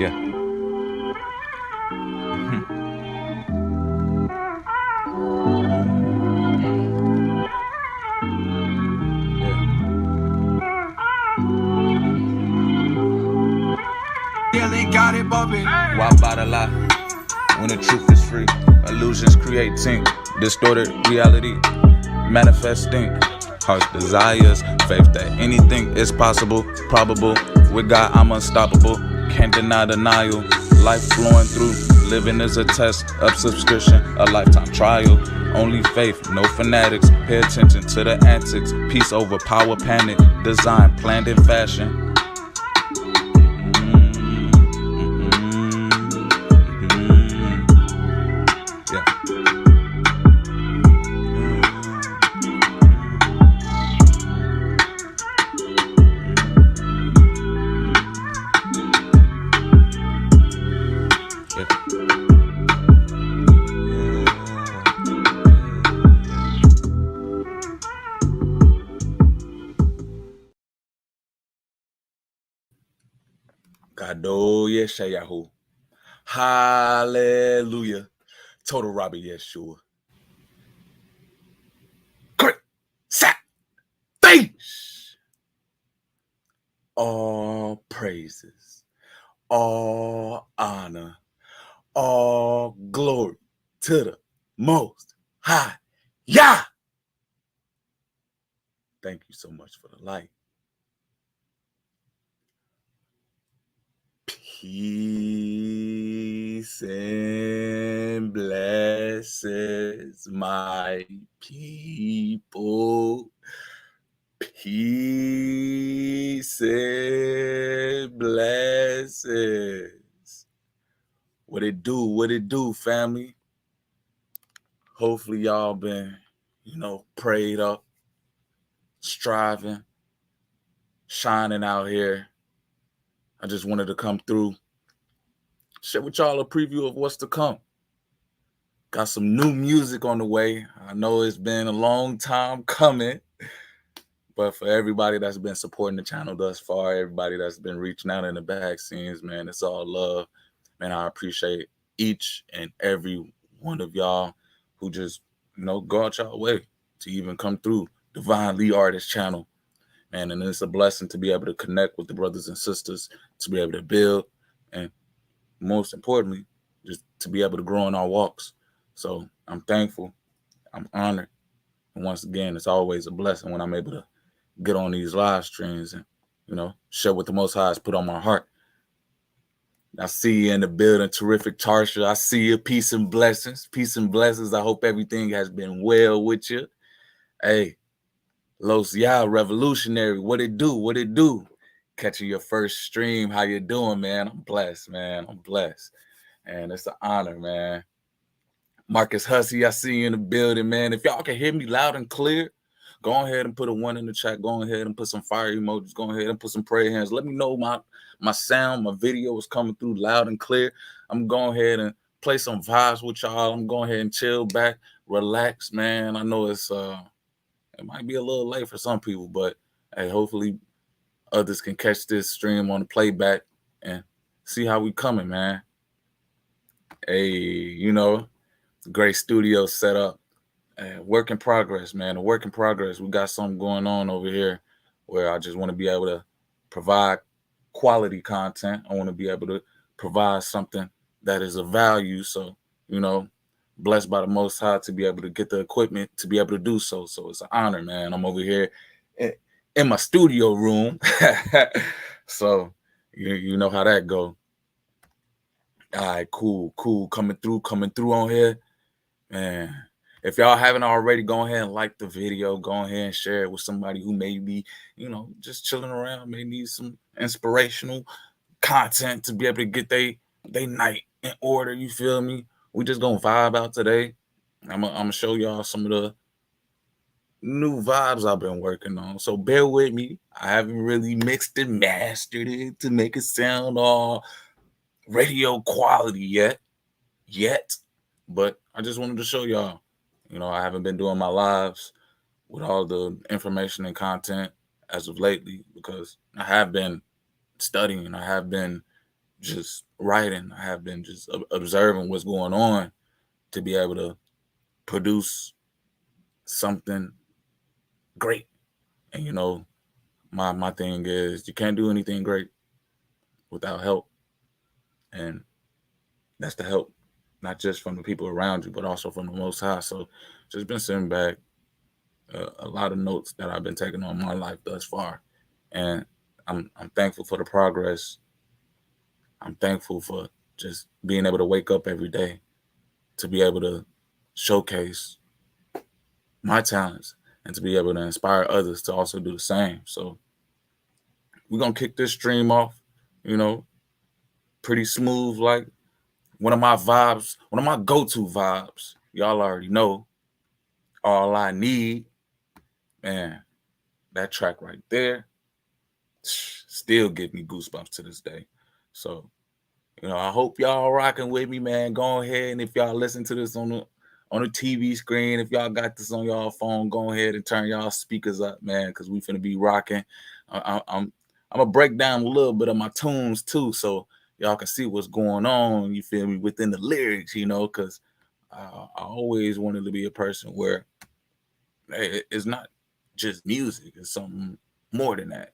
Yeah. Yeah, they got it bumping. Why bother lie when the truth is free? Illusions creating distorted reality, manifesting heart's desires, faith that anything is possible, probable. With God, I'm unstoppable. Can't deny denial. Life flowing through, living is a test of subscription, a lifetime trial. Only faith, no fanatics. Pay attention to the antics. Peace over power, panic. Design planned in fashion. Gado Yeshayahu. Hallelujah. Total Robbie Yeshua. Great. Sack. Thanks. All praises. All honor. All glory to the Most High. Yeah. Thank you so much for the light. Peace and blessings, my people. Peace and blessings. What it do, family? Hopefully y'all been, prayed up, striving, shining out here. I just wanted to come through, share with y'all a preview of what's to come. Got some new music on the way. I know it's been a long time coming, but for everybody that's been supporting the channel thus far, everybody that's been reaching out in the back scenes, man, it's all love. Man, I appreciate each and every one of y'all who just, go out y'all way to even come through Divine Lee Artist channel. Man, and it's a blessing to be able to connect with the brothers and sisters, to be able to build, and most importantly, just to be able to grow in our walks. So I'm thankful. I'm honored. And once again, it's always a blessing when I'm able to get on these live streams and, share what the Most High has put on my heart. I see you in the building, terrific Tarsha. I see you. Peace and blessings. Peace and blessings. I hope everything has been well with you. Hey, Los Yao Revolutionary. What it do? What it do? Catching your first stream. How you doing, man? I'm blessed, man. I'm blessed. And it's an honor, man. Marcus Hussey, I see you in the building, man. If y'all can hear me loud and clear, go ahead and put a 1 in the chat. Go ahead and put some fire emojis. Go ahead and put some prayer hands. Let me know my sound, my video is coming through loud and clear. I'm going ahead and play some vibes with y'all. I'm going ahead and chill back, relax, man. I know it might be a little late for some people, but hey, hopefully others can catch this stream on the playback and see how we coming, man. Hey, great studio set up. Work in progress, man. A work in progress. We got something going on over here where I just want to be able to provide quality content. I want to be able to provide something that is of value. So, blessed by the Most High to be able to get the equipment to be able to do so. So it's an honor, man. I'm over here in my studio room. So you know how that go. All right, cool. Coming through on here. Man, if y'all haven't already, go ahead and like the video. Go ahead and share it with somebody who may be, just chilling around, may need some inspirational content to be able to get they night in order. You feel me? We just gonna vibe out today. I'm gonna show y'all some of the new vibes I've been working on. So bear with me. I haven't really mixed and mastered it to make it sound all radio quality yet. But I just wanted to show y'all, I haven't been doing my lives with all the information and content as of lately because I have been studying. I have been, just writing. I have been just observing what's going on to be able to produce something great. And you know, my thing is you can't do anything great without help. And that's the help, not just from the people around you, but also from the Most High. So just been sitting back, a lot of notes that I've been taking on my life thus far. And I'm thankful for the progress. I'm thankful for just being able to wake up every day to be able to showcase my talents and to be able to inspire others to also do the same. So we're going to kick this stream off, you know, pretty smooth, like one of my vibes, one of my go-to vibes. Y'all already know. All I Need. Man, that track right there still give me goosebumps to this day. So, you know, I hope y'all rocking with me, man. Go ahead, and if y'all listen to this on the TV screen, if y'all got this on y'all phone, go ahead and turn y'all speakers up, man, because we finna be rocking. I'm gonna break down a little bit of my tunes too, so y'all can see what's going on. You feel me within the lyrics, you know, because I always wanted to be a person where hey, it's not just music; it's something more than that,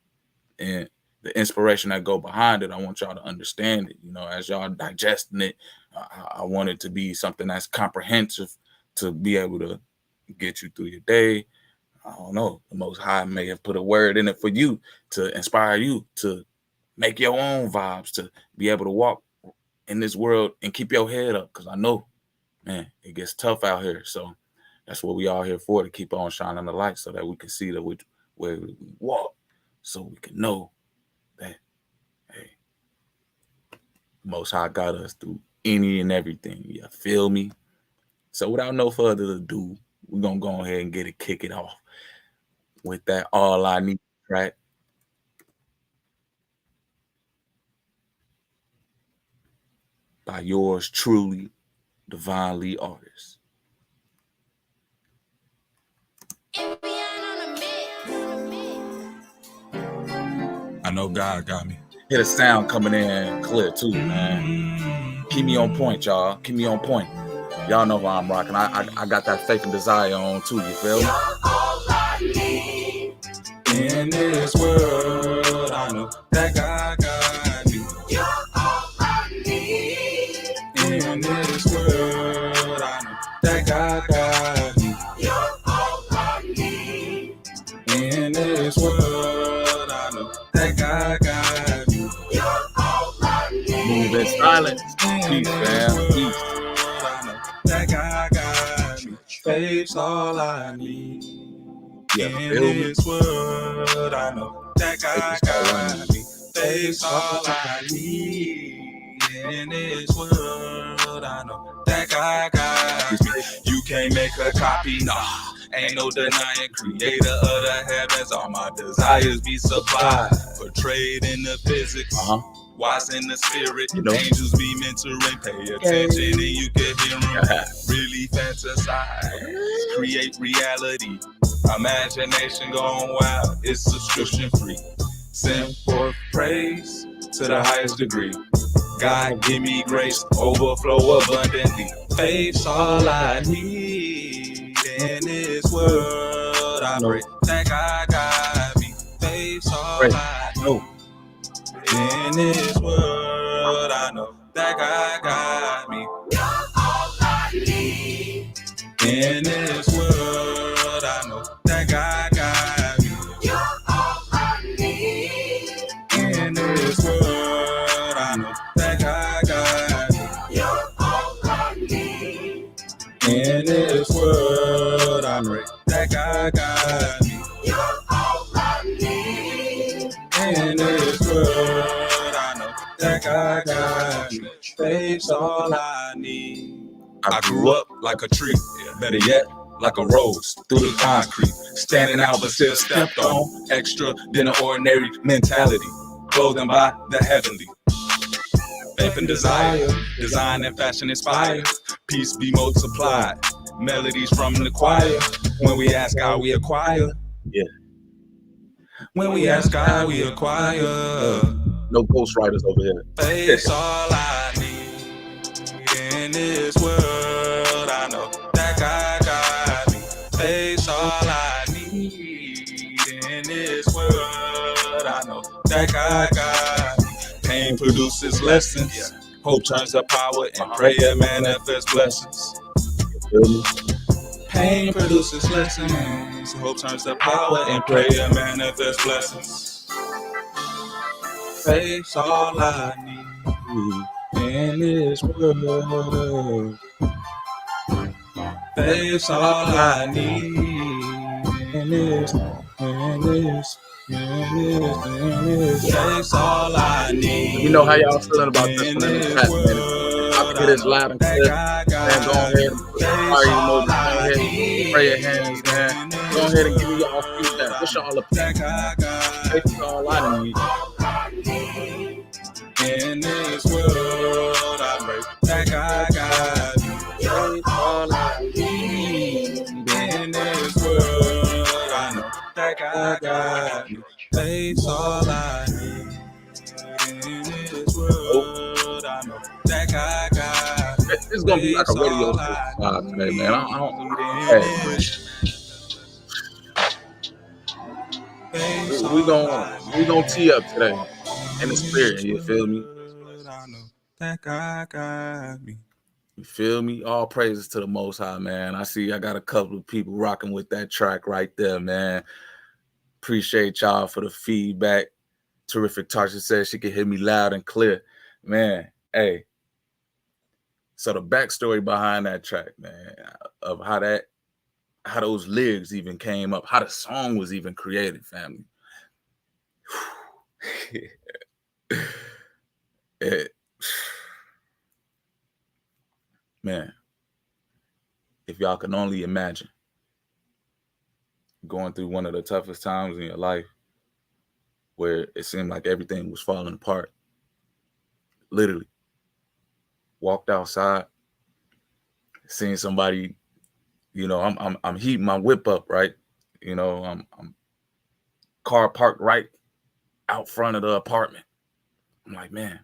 and the inspiration that go behind it, I want y'all to understand it. You know, as y'all digesting it, I want it to be something that's comprehensive to be able to get you through your day. I don't know. The Most High may have put a word in it for you to inspire you to make your own vibes, to be able to walk in this world and keep your head up. Because I know, man, it gets tough out here. So that's what we all here for, to keep on shining the light so that we can see that where we walk, so we can know that, hey, Most High got us through any and everything. You feel me? So without no further ado, we're going to go ahead and kick it off with that All I Need track. By yours truly, Divine Lee Artist. I know God got me. Hear the sound coming in clear too, man. Keep me on point, y'all. Keep me on point. Y'all know why I'm rocking. I got that faith and desire on too, you feel me? You're all I need in this world. I know that God got me. You're all I need in this world. I know that God got me. You're all I need in this world. I know that God got me. You're all I need. Move in silence. Peace, fam. Peace. That God got me. Faith's all I need. Yeah, in this world, I know that God got me. Faith's all I need. In this world, I know that God got me. You can't make a copy, nah. Ain't no denying, creator of the heavens. All my desires be supplied. Portrayed in the physics. Wise in the spirit, you know. Angels be mentoring, pay attention, and you can hear them really fantasize, create reality. Imagination going wild, it's subscription free. Send forth praise to the highest degree. God give me grace, overflow abundantly. Faith's all I need in this world. I pray that God got me. Faith's all I need. In this world, I know that God got me. You're all I need. In this world, I know that God got me. You're all I need. In this world, I know that God got me. You're all I need. In this world, I know that God got me. You're all I need. In this world, I know that God got me. Faith's all I need. I grew up like a tree, better yet, like a rose through the concrete. Standing out but still stepped on. Extra than an ordinary mentality. Clothing by the heavenly. Faith and desire, design and fashion inspired. Peace be multiplied. Melodies from the choir. When we ask God, we acquire. Yeah. When we ask God, we acquire. No ghostwriters over here. Faith's all I need in this world. I know that God got me. Faith's all I need in this world. I know that God got me. Pain produces lessons. Hope turns to power, and prayer manifests blessings. Pain produces lessons. Hope turns to power, and prayer manifests blessings. Faith's all I need in this world. Faith's all I need in this. Faith's all I need. You know how y'all feeling about this one in the chat, man. I can hear this loud and clear. Man, go ahead and put the fire emoji. Go ahead and spray your hands, man. Go ahead and give me y'all feedback. What's y'all opinion? Faith's all I need. In this world, I pray that God got me. Faith's all I need. In this world, I know that God got me. Faith's all I need. In this world, I know that God got me. It's gonna be like a radio vibe today, man. I don't. Hey, we gonna tee up today in the spirit. You feel me? That God got me. You feel me? All praises to the Most High, man. I see I got a couple of people rocking with that track right there, man. Appreciate y'all for the feedback. Terrific Tarsha says she can hear me loud and clear. Man, hey. So the backstory behind that track, man, of how those lyrics even came up, how the song was even created, family. Man, if y'all can only imagine going through one of the toughest times in your life where it seemed like everything was falling apart. Literally. Walked outside, seeing somebody, you know, I'm heating my whip up, right? You know, I'm car parked right out front of the apartment. I'm like, man,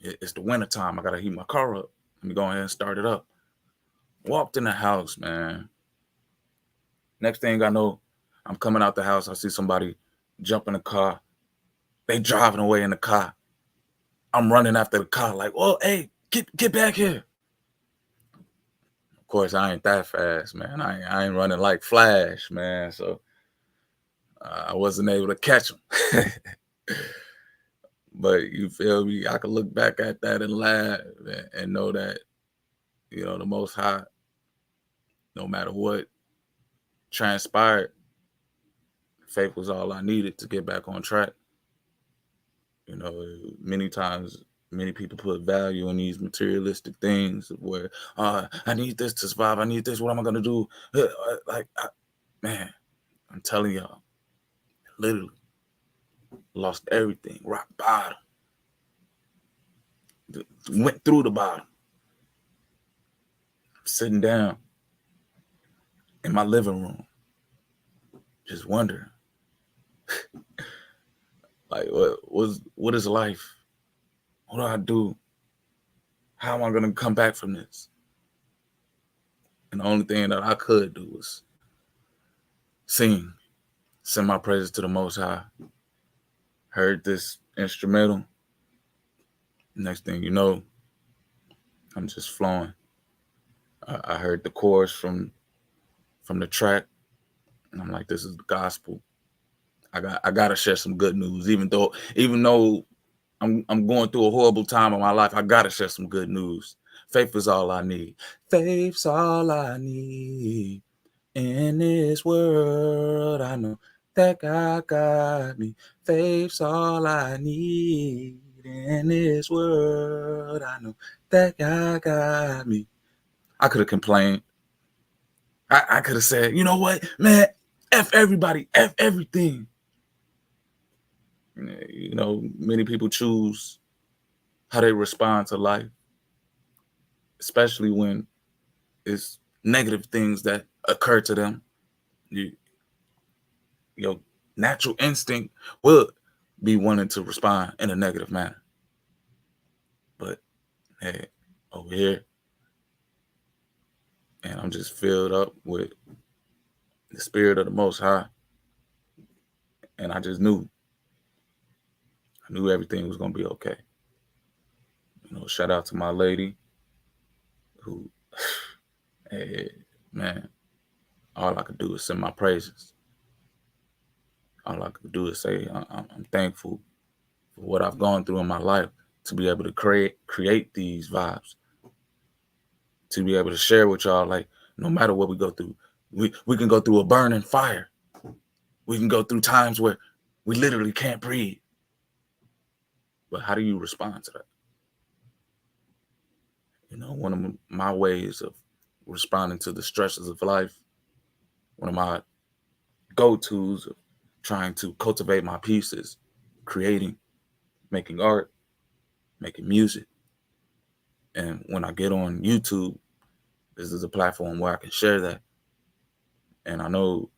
it's the winter time. I gotta heat my car up. Let me go ahead and start it up. Walked in the house, man. Next thing I know, I'm coming out the house. I see somebody jump in the car. They driving away in the car. I'm running after the car like, oh, hey, get back here. Of course, I ain't that fast, man. I ain't running like Flash, man. So I wasn't able to catch him. But you feel me? I can look back at that and laugh and know that, you know, the Most High, no matter what transpired, faith was all I needed to get back on track. You know, many times, many people put value in these materialistic things where, I need this to survive. I need this. What am I going to do? Man, I'm telling y'all, literally lost everything, rock bottom. Went through the bottom. Sitting down in my living room, just wondering, like, what is life? What do I do? How am I going to come back from this? And the only thing that I could do was sing my praises to the Most High. Heard this instrumental. Next thing you know, I'm just flowing. I heard the chorus from the track, and I'm like, this is the gospel. I gotta share some good news, even though I'm going through a horrible time in my life. I gotta share some good news. Faith is all I need. Faith's all I need in this world. I know that God got me. Faith's all I need in this world. I know that God got me. I could have complained. I could have said, you know what, man, F everybody, F everything. You know, many people choose how they respond to life, especially when it's negative things that occur to them. Your natural instinct will be wanting to respond in a negative manner. But hey, over here, and I'm just filled up with the spirit of the Most High. And I just knew everything was going to be okay. You know, shout out to my lady who, hey, man, all I could do is sing my praises. All I could do is say I'm thankful for what I've gone through in my life to be able to create these vibes, to be able to share with y'all, like, no matter what we go through, we can go through a burning fire. We can go through times where we literally can't breathe. But how do you respond to that? You know, one of my ways of responding to the stresses of life, one of my go-tos of trying to cultivate my peace is creating, making art, making music. And when I get on YouTube, this is a platform where I can share that. And I know,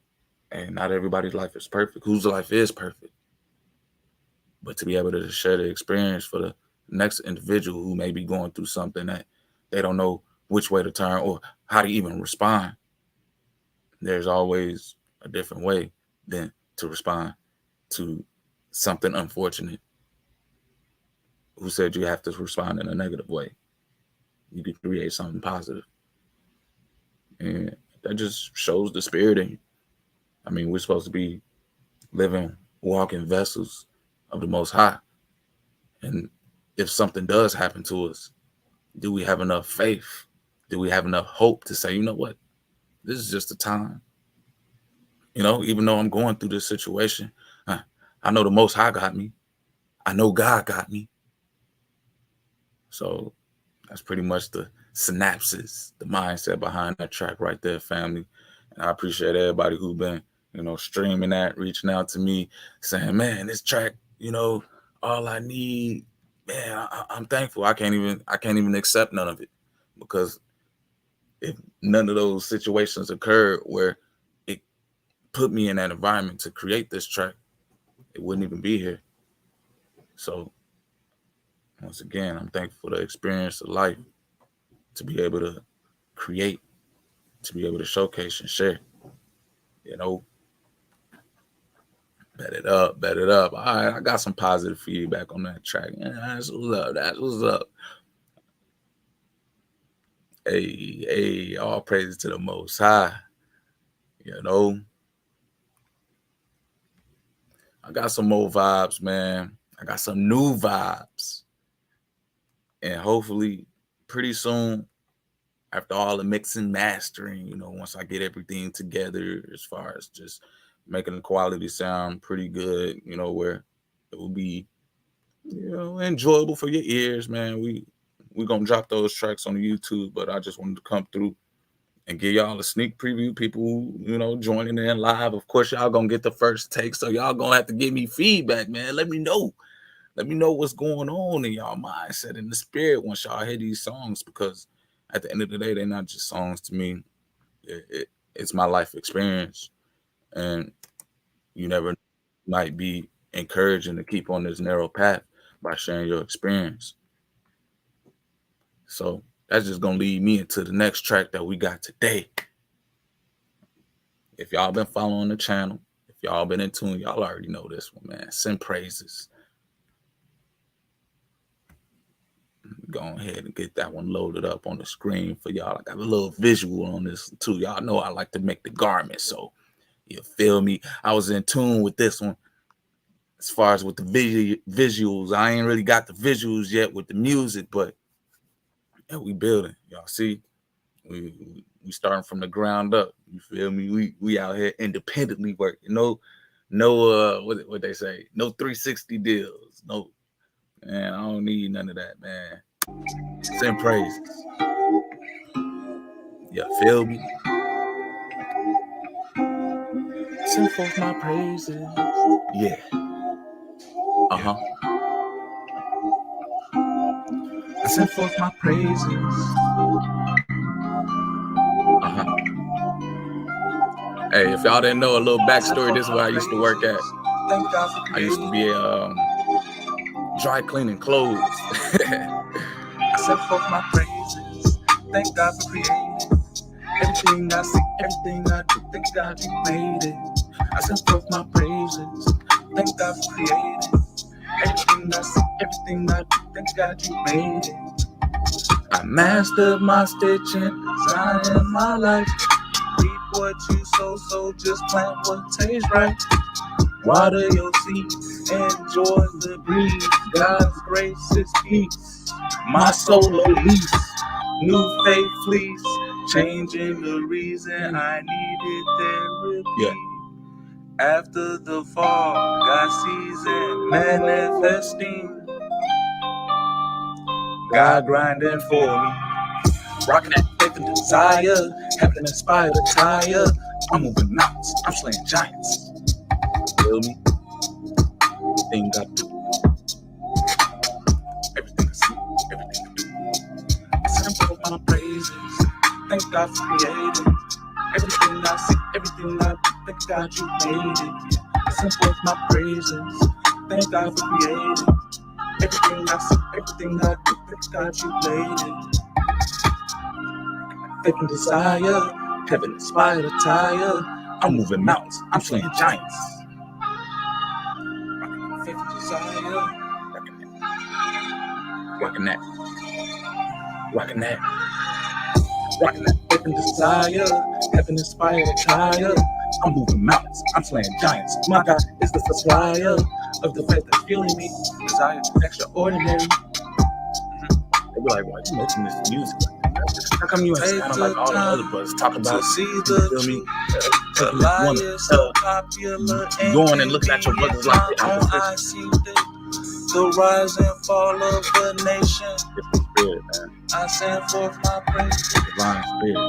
and not everybody's life is perfect. Whose life is perfect? But to be able to share the experience for the next individual who may be going through something that they don't know which way to turn or how to even respond, there's always a different way than to respond to something unfortunate. Who said you have to respond in a negative way? You can create something positive. And that just shows the spirit in you. I mean, we're supposed to be living, walking vessels of the Most High. And if something does happen to us, do we have enough faith? Do we have enough hope to say, you know what? This is just a time. You know, even though I'm going through this situation, I know the Most High got me. I know God got me. So that's pretty much the synapses, the mindset behind that track right there, family. And I appreciate everybody who's been, you know, streaming that, reaching out to me, saying, man, this track, you know, all I need, man, I'm thankful. I can't even accept none of it, because if none of those situations occurred where it put me in that environment to create this track, it wouldn't even be here. So once again, I'm thankful for the experience of life, to be able to create, to be able to showcase and share. You know, bet it up. All right, I got some positive feedback on that track. Yeah, that's what's up. Hey, all praises to the Most High. You know, I got some more vibes, man. I got some new vibes. And hopefully pretty soon, after all the mixing, mastering, you know, once I get everything together as far as just making the quality sound pretty good, you know, where it will be, you know, enjoyable for your ears, man. We're going to drop those tracks on YouTube, but I just wanted to come through and give y'all a sneak preview. People who, you know, joining in live, of course, y'all going to get the first take, so y'all going to have to give me feedback, man. Let me know what's going on in y'all mindset and the spirit once y'all hear these songs, because at the end of the day, they're not just songs to me. It's my life experience. And you never might be encouraging to keep on this narrow path by sharing your experience. So that's just going to lead me into the next track that we got today. If y'all been following the channel, if y'all been in tune, y'all already know this one, man. Send praises. Go ahead and get that one loaded up on the screen for y'all. I got a little visual on this too. Y'all know I like to make the garment, so you feel me? I was in tune with this one as far as with the visuals. I ain't really got the visuals yet with the music, but yeah, we building. Y'all see, we starting from the ground up. You feel me? We out here independently working. No, what they say? No 360 deals. No, man, I don't need none of that, man. Send praises. You feel me? Send forth my praises. Yeah. I send forth my praises. Hey, if y'all didn't know a little backstory, this is where I used to work at. Thank God for I used to be dry cleaning clothes. I set forth my praises. Thank God for creating everything I see, everything I do. Thank God you made it. I set forth my praises. Thank God for creating everything I see, everything I do. Thank God you made it. I mastered my stitching, designing my life. Reap what you sow, so just plant what tastes right. Water your seed, enjoy the breeze. God's grace is peace. My soul release, new faith fleece, changing the reason I needed therapy. Yeah. After the fall, God season manifesting. God grinding for me, rocking that faith and desire, having inspired attire. I'm moving mountains, I'm slaying giants. Feel me? Everything I do, everything I see, everything I do. I send forth my praises. Thank God for creating everything I see, everything I do. Thank God you made it. I send forth my praises. Thank God for creating everything I see, everything I do. Thank God you made it. Faith and desire, heaven inspired attire. I'm moving mountains, I'm slaying giants. Faith and desire, rocking that, rocking that, rocking that. Faith and desire, heaven inspired attire. I'm moving mountains, I'm slaying giants. My God is the supplier of the faith that's fueling me. Desire extraordinary. They be like, why you making this music? How come you ain't sounding like all the other brothers talk about? See You the feel me? The lie is so popular. Going and looking at your brothers like they I see the rise and fall of the nation. Different spirit, man. I send forth my praise. Divine spirit.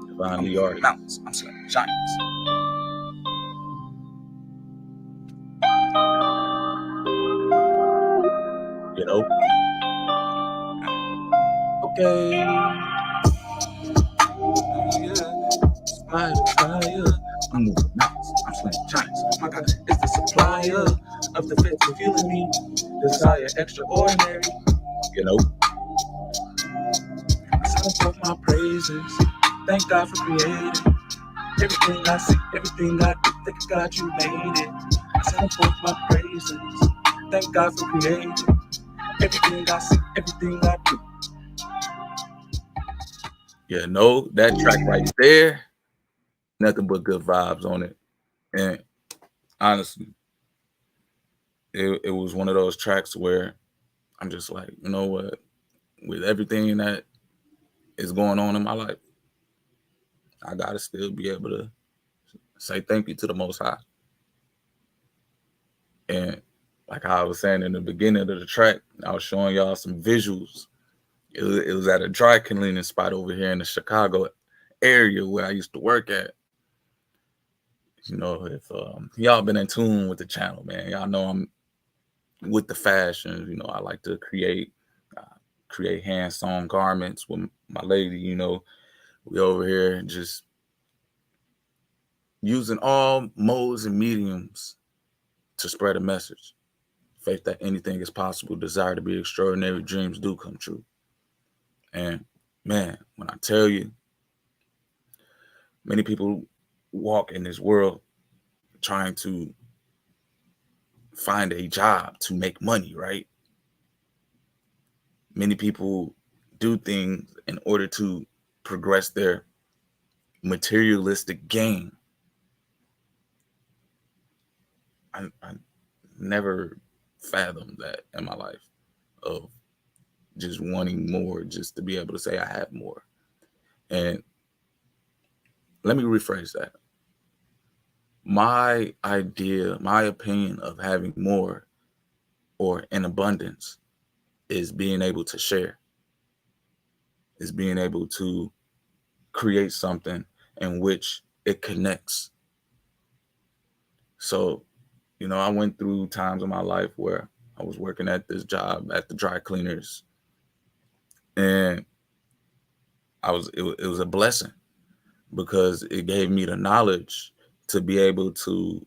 Divinely artist. Mountains, I'm slaying giants. You know? Okay. Yeah. I'm moving mountains, I'm slaying giants. My God is the supplier of the faith for fueling me. Desire extraordinary. You know? I send forth my praises. Thank God for creating everything I see, everything I do. Thank God you made it. I send forth my praises. Thank God for creating everything I see, everything I do. Yeah, no, that track right there, nothing but good vibes on it. And honestly, it was one of those tracks where I'm just like, you know what? With everything that is going on in my life, I gotta still be able to say thank you to the Most High. And like I was saying in the beginning of the track, I was showing y'all some visuals. It was at a dry cleaning spot over here in the Chicago area where I used to work at. You know, if y'all been in tune with the channel, man, y'all know I'm with the fashion. You know, I like to create hand sewn garments with my lady. You know, we over here just using all modes and mediums to spread a message. Faith that anything is possible, desire to be extraordinary, dreams do come true. And man, when I tell you, many people walk in this world trying to find a job to make money, right? Many people do things in order to progress their materialistic gain. I never fathomed that in my life of just wanting more, just to be able to say I have more. And let me rephrase that. My idea, my opinion of having more or in abundance is being able to share, is being able to create something in which it connects. So, you know, I went through times in my life where I was working at this job at the dry cleaners, and it was a blessing because it gave me the knowledge to be able to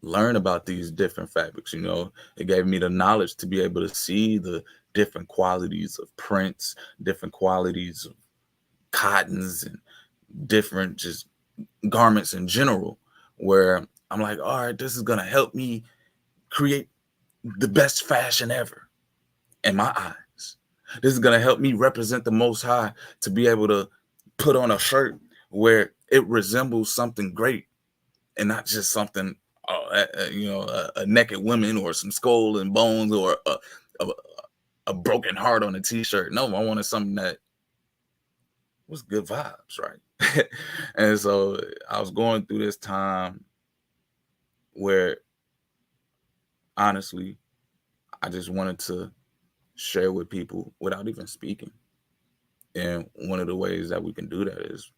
learn about these different fabrics. It gave me the knowledge to be able to see the different qualities of prints, different qualities of cottons, and different just garments in general, where I'm like, all right, this is going to help me create the best fashion ever in my eyes. This is going to help me represent the Most High, to be able to put on a shirt where it resembles something great and not just something, a naked woman or some skull and bones or a broken heart on a t-shirt. No, I wanted something that was good vibes, right? And so I was going through this time where, honestly, I just wanted to share with people without even speaking. And one of the ways that we can do that is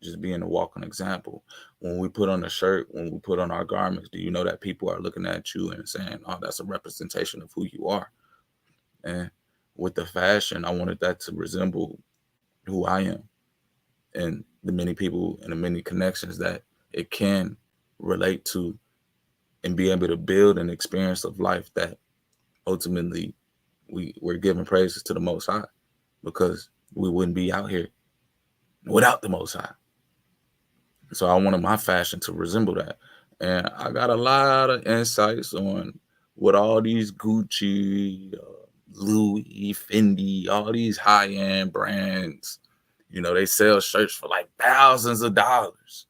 just being a walking example. When we put on a shirt, when we put on our garments, do you know that people are looking at you and saying, oh, that's a representation of who you are? And with the fashion, I wanted that to resemble who I am, and the many people and the many connections that it can relate to, and be able to build an experience of life that ultimately we're giving praises to the Most High, because we wouldn't be out here without the Most High. So I wanted my fashion to resemble that. And I got a lot of insights on what all these Gucci, Louis, Fendi, all these high-end brands, they sell shirts for like thousands of dollars.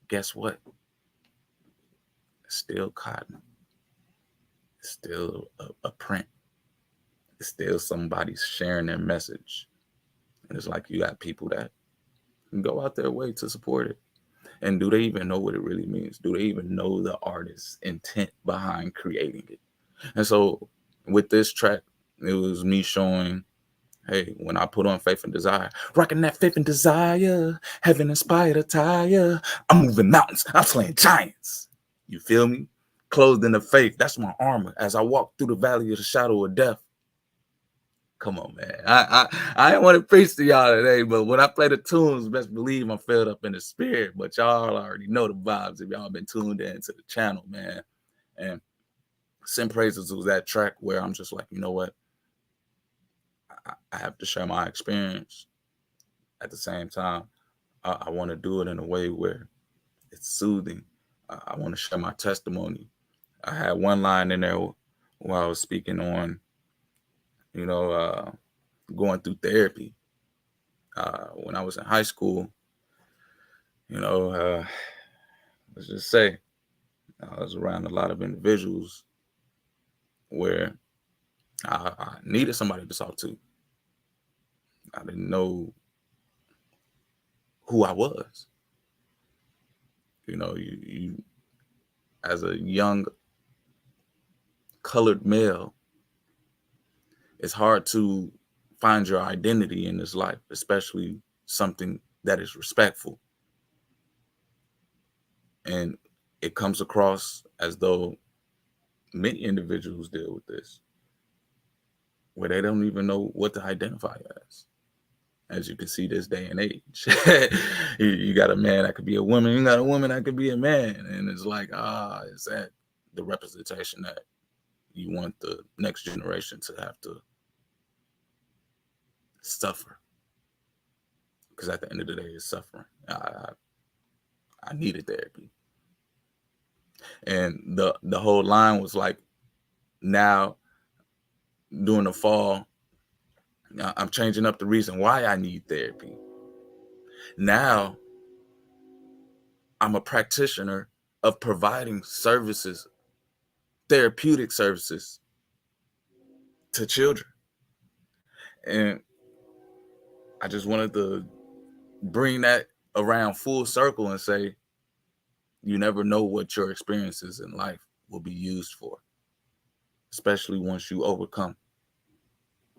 Guess what? It's still cotton. It's still a print. It's still somebody sharing their message. And it's like you got people that can go out their way to support it. And do they even know what it really means? Do they even know the artist's intent behind creating it? And so with this track, it was me showing, hey, when I put on Faith and Desire, rocking that Faith and Desire, heaven-inspired attire, I'm moving mountains, I'm slaying giants. You feel me? Clothed in the faith, that's my armor. As I walk through the valley of the shadow of death. Come on, man. I didn't want to preach to y'all today, but when I play the tunes, best believe I'm filled up in the spirit. But y'all already know the vibes if y'all been tuned in to the channel, man. And Send Praises was that track where I'm just like, you know what? I have to share my experience. At the same time, I want to do it in a way where it's soothing. I want to share my testimony. I had one line in there while I was speaking on, going through therapy. When I was in high school, let's just say I was around a lot of individuals where I needed somebody to talk to. I didn't know who I was. You as a young colored male, it's hard to find your identity in this life, especially something that is respectful. And it comes across as though many individuals deal with this, where they don't even know what to identify as you can see this day and age. You got a man that could be a woman, you got a woman that could be a man. And it's like, is that the representation that you want the next generation to have to suffer? Because at the end of the day, it's suffering. I needed therapy. And the whole line was like, now during the fall, I'm changing up the reason why I need therapy. Now I'm a practitioner of providing services, therapeutic services to children. And I just wanted to bring that around full circle and say, you never know what your experiences in life will be used for, especially once you overcome.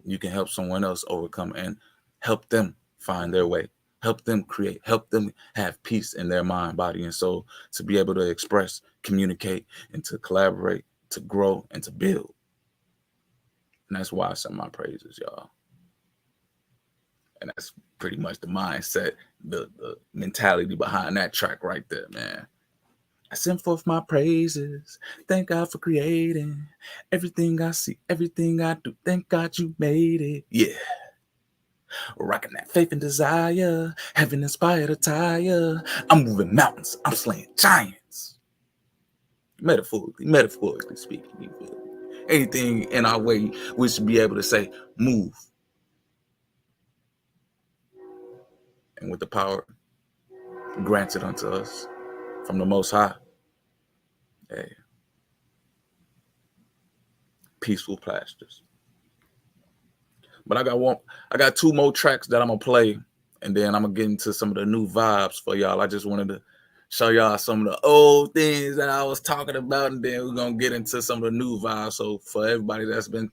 You can help someone else overcome and help them find their way, help them create, help them have peace in their mind, body, and soul, to be able to express, communicate, and to collaborate, to grow, and to build. And that's why I send my praises, y'all. And that's pretty much the mindset, the mentality behind that track right there, man. I send forth my praises. Thank God for creating everything I see, everything I do. Thank God you made it. Yeah. Rocking that faith and desire, heaven inspired attire. I'm moving mountains, I'm slaying giants. Metaphorically speaking, you feel me? Anything in our way, we should be able to say, move. And with the power granted unto us from the Most High, hey, peaceful pastures. But I got 2 more tracks that I'm gonna play, and then I'm gonna get into some of the new vibes for y'all. I just wanted to show y'all some of the old things that I was talking about, and then we're gonna get into some of the new vibes. So for everybody that's been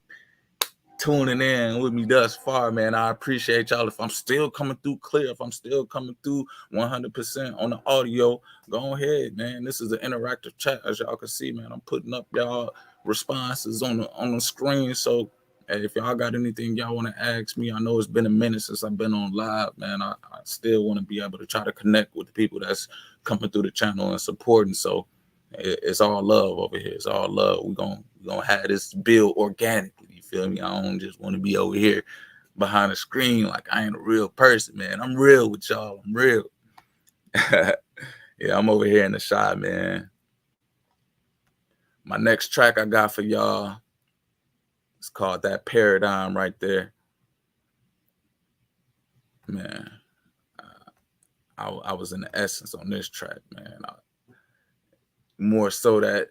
tuning in with me thus far, man, I appreciate y'all. If I'm still coming through clear, if I'm still coming through 100% on the audio, go ahead, man. This is an interactive chat, as y'all can see, man. I'm putting up y'all responses on the screen. So hey, if y'all got anything y'all want to ask me, I know it's been a minute since I've been on live, man. I still want to be able to try to connect with the people that's coming through the channel and supporting. So it's all love over here. It's all love. We're gonna have this build organically. You feel me? I don't just want to be over here behind the screen like I ain't a real person, man. I'm real with y'all. I'm real. Yeah, I'm over here in the shot, man. My next track I got for y'all, it's called That Paradigm right there. Man, I was in the essence on this track, man. More so that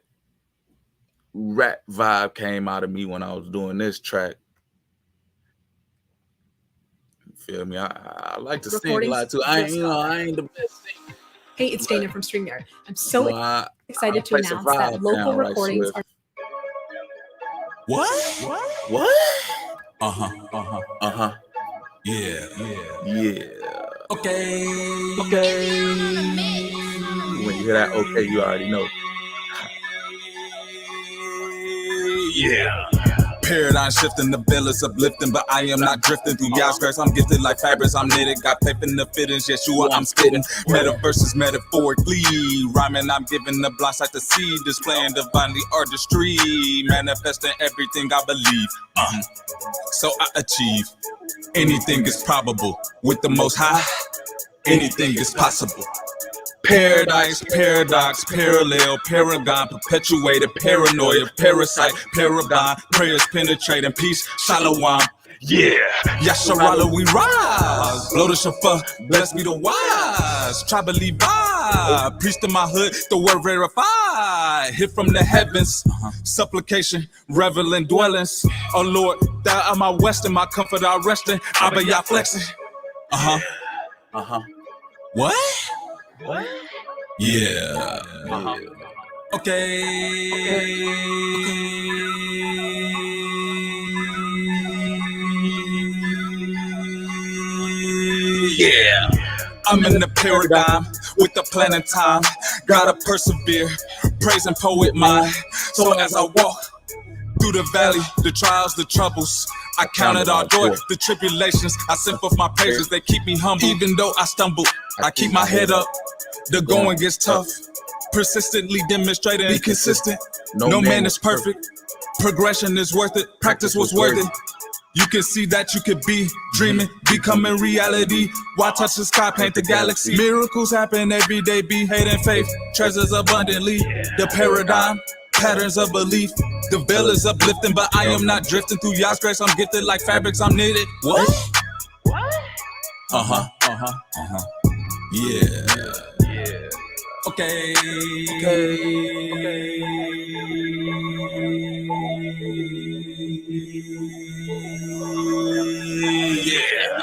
rap vibe came out of me when I was doing this track. You feel me? I like to sing a lot too. I ain't the best singer. Hey, it's Dana from StreamYard. I'm so excited to announce that local recordings are. What? Yeah. Okay. When you hear that, okay, you already know. Yeah. Paradigm shifting, the bill is uplifting, but I am not drifting through y'all skirts. I'm gifted like fabrics, I'm knitted, got faith in the fittings, Yeshua, I'm spitting. Metaverses metaphorically, rhyming, I'm giving the blocks like the seed, displaying divinely artistry, manifesting everything I believe. So I achieve. Anything is probable with the Most High. Anything is possible. Paradise, paradox, parallel, paragon, perpetuated, paranoia, parasite, paragon, prayers penetrating, peace, shalom. Yeah, Yasharala, we rise. Blow the shofar, bless me the wise. Tribally vibe, preach to my hood, the word verified. Hit from the heavens, supplication, reveling dwellings. Oh Lord, thou art my west and my comfort I resting. Abba Yah flexing. What? Yeah. Okay. Yeah. I'm in the paradigm with the plan and time. Gotta persevere, praise and poet mind. So as I walk through the valley, the trials, the troubles, I counted all joy, the tribulations. I send forth my praises, they keep me humble. Even though I stumble, I keep my head up. The going gets tough. Persistently demonstrating, be consistent. No man is perfect. Progression is worth it. Practice was worth it. You can see that you could be dreaming, becoming reality. Why touch the sky, paint the galaxy? Miracles happen every day. Be hate and faith, treasures abundantly. The paradigm, patterns of belief. The veil is uplifting, but I am not drifting through y'all's grace. I'm gifted like fabrics, I'm knitted. What? Yeah. Okay. Yeah.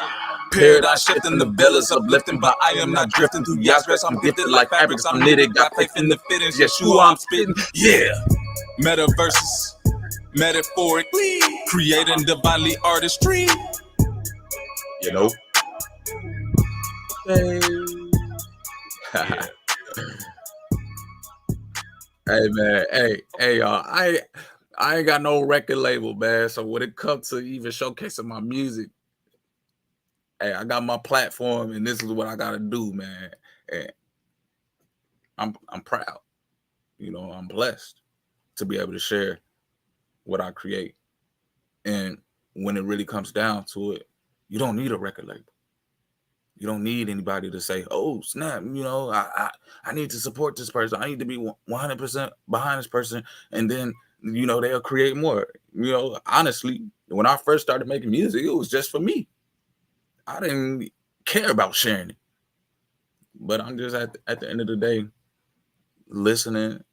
Paradigm shifting, the bell is uplifting, but I am not drifting through y'all's grace. I'm gifted like fabrics, I'm knitted, got faith in the fittings. Yeshua, I'm spitting. Yeah. Metaverses, metaphorically, creating divinely artistry. You know. Hey man, hey y'all. I ain't got no record label, man. So when it comes to even showcasing my music, hey, I got my platform, and this is what I gotta do, man. And I'm proud. I'm blessed to be able to share what I create. And when it really comes down to it, you don't need a record label. You don't need anybody to say, oh, snap, I need to support this person. I need to be 100% behind this person. And then, they'll create more. Honestly, when I first started making music, it was just for me. I didn't care about sharing it. But I'm just at the end of the day, listening,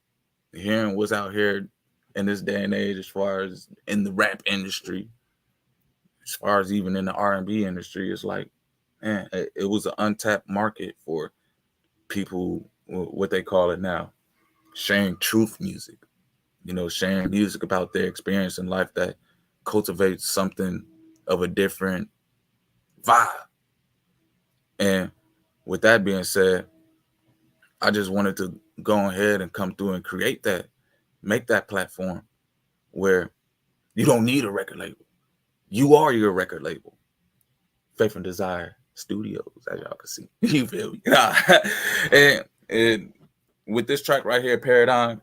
hearing what's out here in this day and age, as far as in the rap industry, as far as even in the R&B industry, it's like, man, it was an untapped market for people, what they call it now, sharing truth music, sharing music about their experience in life that cultivates something of a different vibe. And with that being said, I just wanted to go ahead and come through and create that, make that platform where you don't need a record label. You are your record label. Faith and Desire Studios, as y'all can see. You feel me? And with this track right here, Paradigm,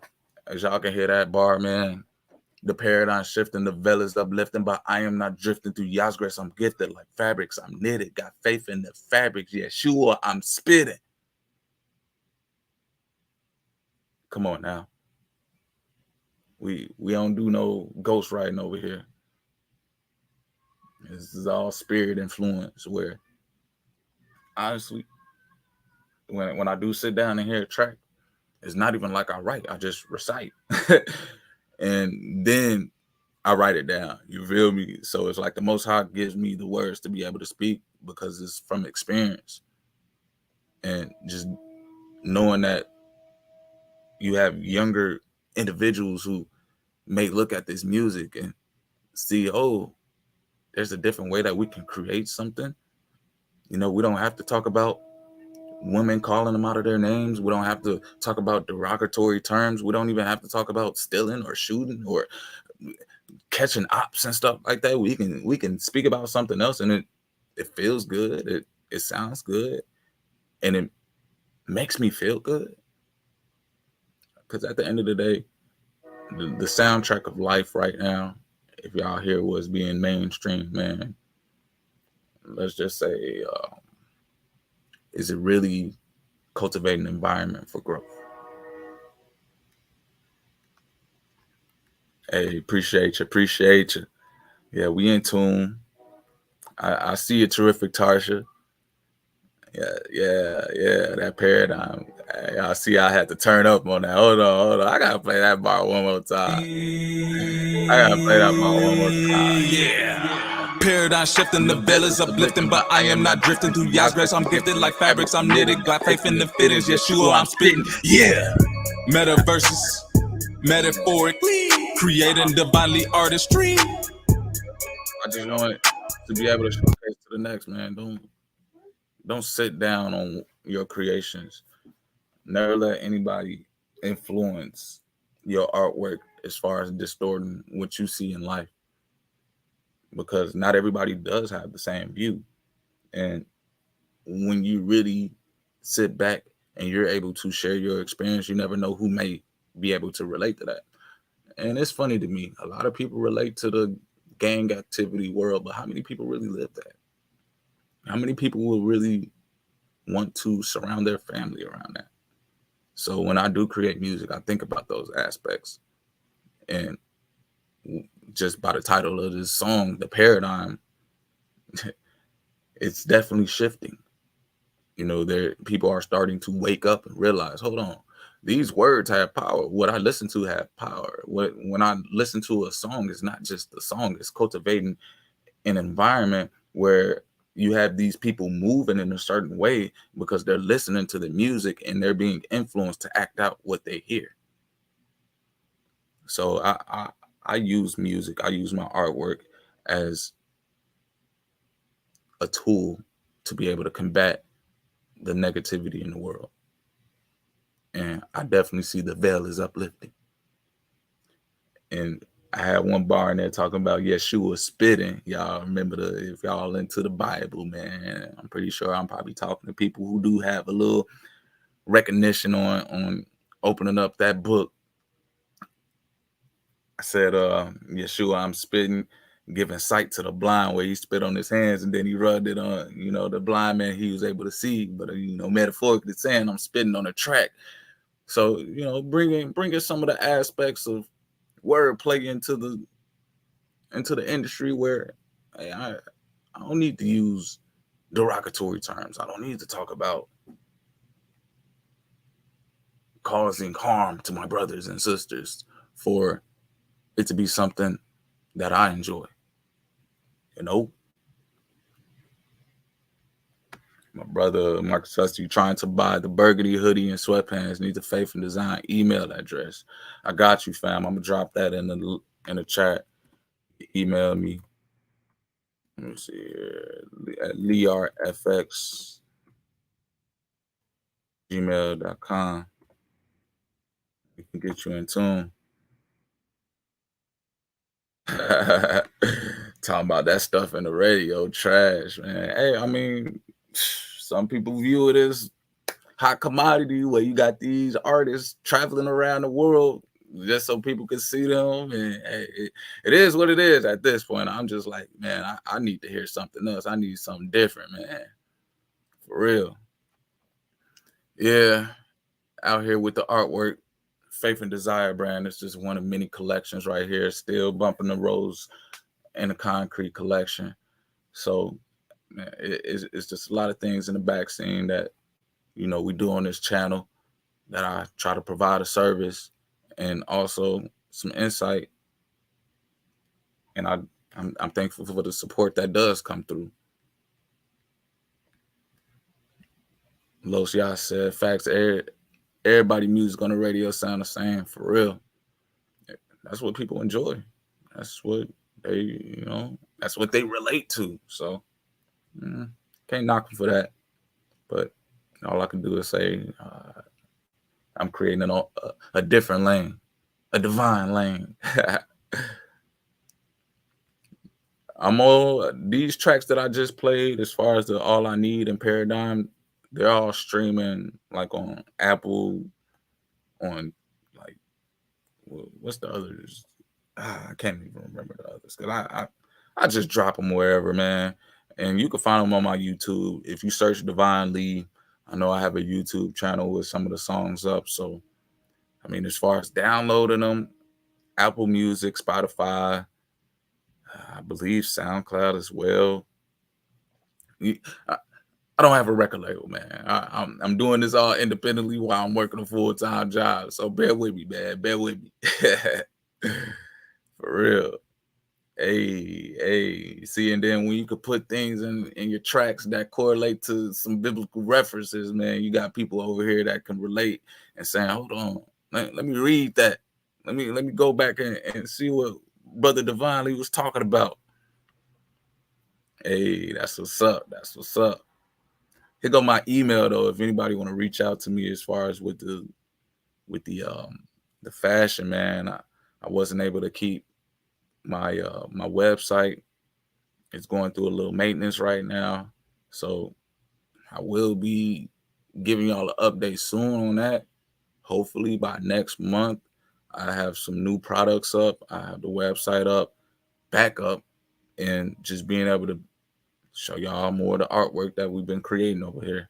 as y'all can hear that bar, man, the paradigm shifting, the veil is uplifting, but I am not drifting through Yah's grace. I'm gifted like fabrics. I'm knitted, got faith in the fabrics. Yeshua, I'm spitting. Come on now. We don't do no ghost writing over here. This is all spirit influence, where honestly, when I do sit down and hear a track, it's not even like I write. I just recite. And then I write it down. You feel me? So it's like the Most High gives me the words to be able to speak, because it's from experience. And just knowing that you have younger individuals who may look at this music and see, oh, there's a different way that we can create something. We don't have to talk about women calling them out of their names. We don't have to talk about derogatory terms. We don't even have to talk about stealing or shooting or catching ops and stuff like that. We can speak about something else, and it feels good. It sounds good, and it makes me feel good. Because at the end of the day, the soundtrack of life right now, if y'all hear what's being mainstream, man, let's just say, is it really cultivating an environment for growth? Hey, appreciate you. Yeah, we in tune. I see you, terrific Tarsha. Yeah, that paradigm. I see I had to turn up on that. Hold on. I gotta play that bar one more time. Yeah. Paradigm shifting, the veil is uplifting, but I am not drifting through Yah's grace. I'm gifted like fabrics, I'm knitted, got faith in the fittings. Yeshua, I'm spitting. Yeah. Metaverses, metaphorically, creating divinely artistry. I just want to be able to showcase to the next, man. Don't sit down on your creations. Never let anybody influence your artwork as far as distorting what you see in life, because not everybody does have the same view. And when you really sit back and you're able to share your experience, you never know who may be able to relate to that. And it's funny to me, a lot of people relate to the gang activity world, but how many people really live that? How many people will really want to surround their family around that? So when I do create music, I think about those aspects. And just by the title of this song, The Paradigm, it's definitely shifting. People are starting to wake up and realize, hold on, these words have power. What I listen to have power. When I listen to a song, it's not just the song, it's cultivating an environment where you have these people moving in a certain way because they're listening to the music and they're being influenced to act out what they hear. So I use music, I use my artwork as a tool to be able to combat the negativity in the world. And I definitely see the veil is uplifting. And I had one bar in there talking about Yeshua spitting. Y'all remember if y'all into the Bible, man, I'm pretty sure I'm probably talking to people who do have a little recognition on opening up that book, I said, Yeshua, I'm spitting, giving sight to the blind, where he spit on his hands and then he rubbed it on, the blind man, he was able to see. But, metaphorically saying, I'm spitting on a track. So, bringing some of the aspects of wordplay into the industry where I don't need to use derogatory terms. I don't need to talk about causing harm to my brothers and sisters for it to be something that I enjoy. My brother Marcus Festi trying to buy the burgundy hoodie and sweatpants needs a Faith and Design email address. I got you, fam. I'm gonna drop that in the chat. Email me. Let me see here. At learfx@gmail.com. We can get you in tune. Talking about that stuff in the radio, trash, man. Hey, I mean, some people view it as hot commodity where you got these artists traveling around the world just so people can see them. And hey, it is what it is at this point. I'm just like, man, I need to hear something else. I need something different, man. For real. Yeah, out here with the artwork. Faith and Desire brand is just one of many collections right here, still bumping the roads in the concrete collection. So man, it's just a lot of things in the back scene that we do on this channel, that I try to provide a service and also some insight. And I'm thankful for the support that does come through. Los Yas said, facts, everybody music on the radio sound the same, for real. That's what people enjoy. That's what they, that's what they relate to. So can't knock them for that. But all I can do is say I'm creating a different lane, a divine lane. I'm all these tracks that I just played, as far as the All I Need and Paradigm, they're all streaming like on Apple, on like what's the others? I can't even remember the others because I just drop them wherever, man. And you can find them on my YouTube if you search Divine Lee. I know I have a YouTube channel with some of the songs up. So, I mean, as far as downloading them, Apple Music, Spotify, I believe SoundCloud as well. I don't have a record label, man. I'm doing this all independently while I'm working a full-time job. So bear with me, man. Bear with me. For real. Hey. See, and then when you could put things in your tracks that correlate to some biblical references, man, you got people over here that can relate and saying, hold on, let me read that. Let me go back and see what Brother Divine Lee was talking about. Hey, that's what's up. That's what's up. Here go my email though. If anybody want to reach out to me as far as with the fashion, man, I wasn't able to keep my website. It's going through a little maintenance right now, so I will be giving y'all an update soon on that. Hopefully by next month, I have some new products up. I have the website up, back up, and just being able to show y'all more of the artwork that we've been creating over here.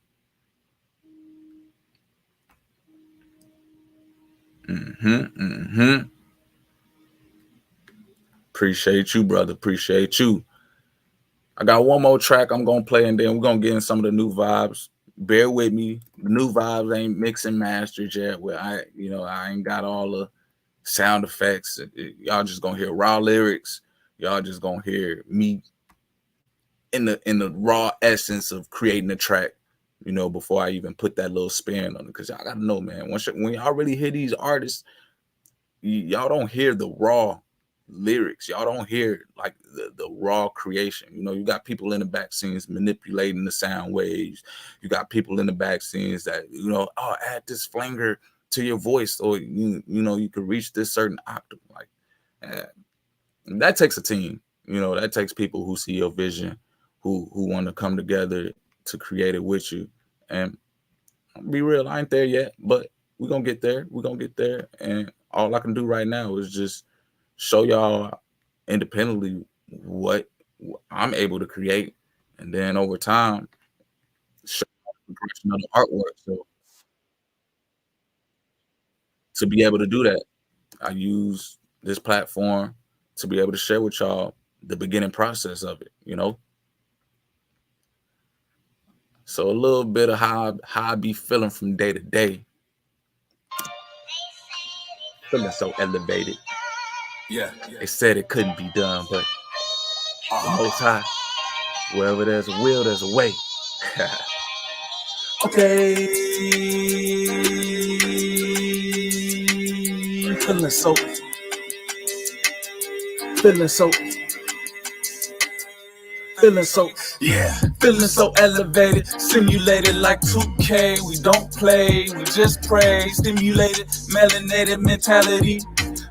Appreciate you, brother. Appreciate you. I got one more track I'm gonna play, and then we're gonna get in some of the new vibes. Bear with me. The new vibes ain't mixed and mastered yet. Where I ain't got all the sound effects. Y'all just gonna hear raw lyrics. Y'all just gonna hear me in the raw essence of creating a track, before I even put that little spin on it. Because y'all gotta know, man, when y'all really hear these artists, y'all don't hear the raw lyrics. Y'all don't hear like the raw creation. You got people in the back scenes manipulating the sound waves. You got people in the back scenes that, add this flanger to your voice, or you could reach this certain octave. Like that takes a team. That takes people who see your vision, who want to come together to create it with you. And I'll be real, I ain't there yet, but we're gonna get there. We're gonna get there. And all I can do right now is just show y'all independently what I'm able to create, and then over time show the progression of the artwork. So to be able to do that, I use this platform to be able to share with y'all the beginning process of it, you know. So a little bit of how I be feeling from day to day. Feeling so elevated. Yeah. They said it couldn't be done, but the Most High, wherever there's a will, there's a way. Okay. Feeling so yeah, feeling so elevated, simulated like 2K. We don't play, we just pray. Stimulated, melanated mentality.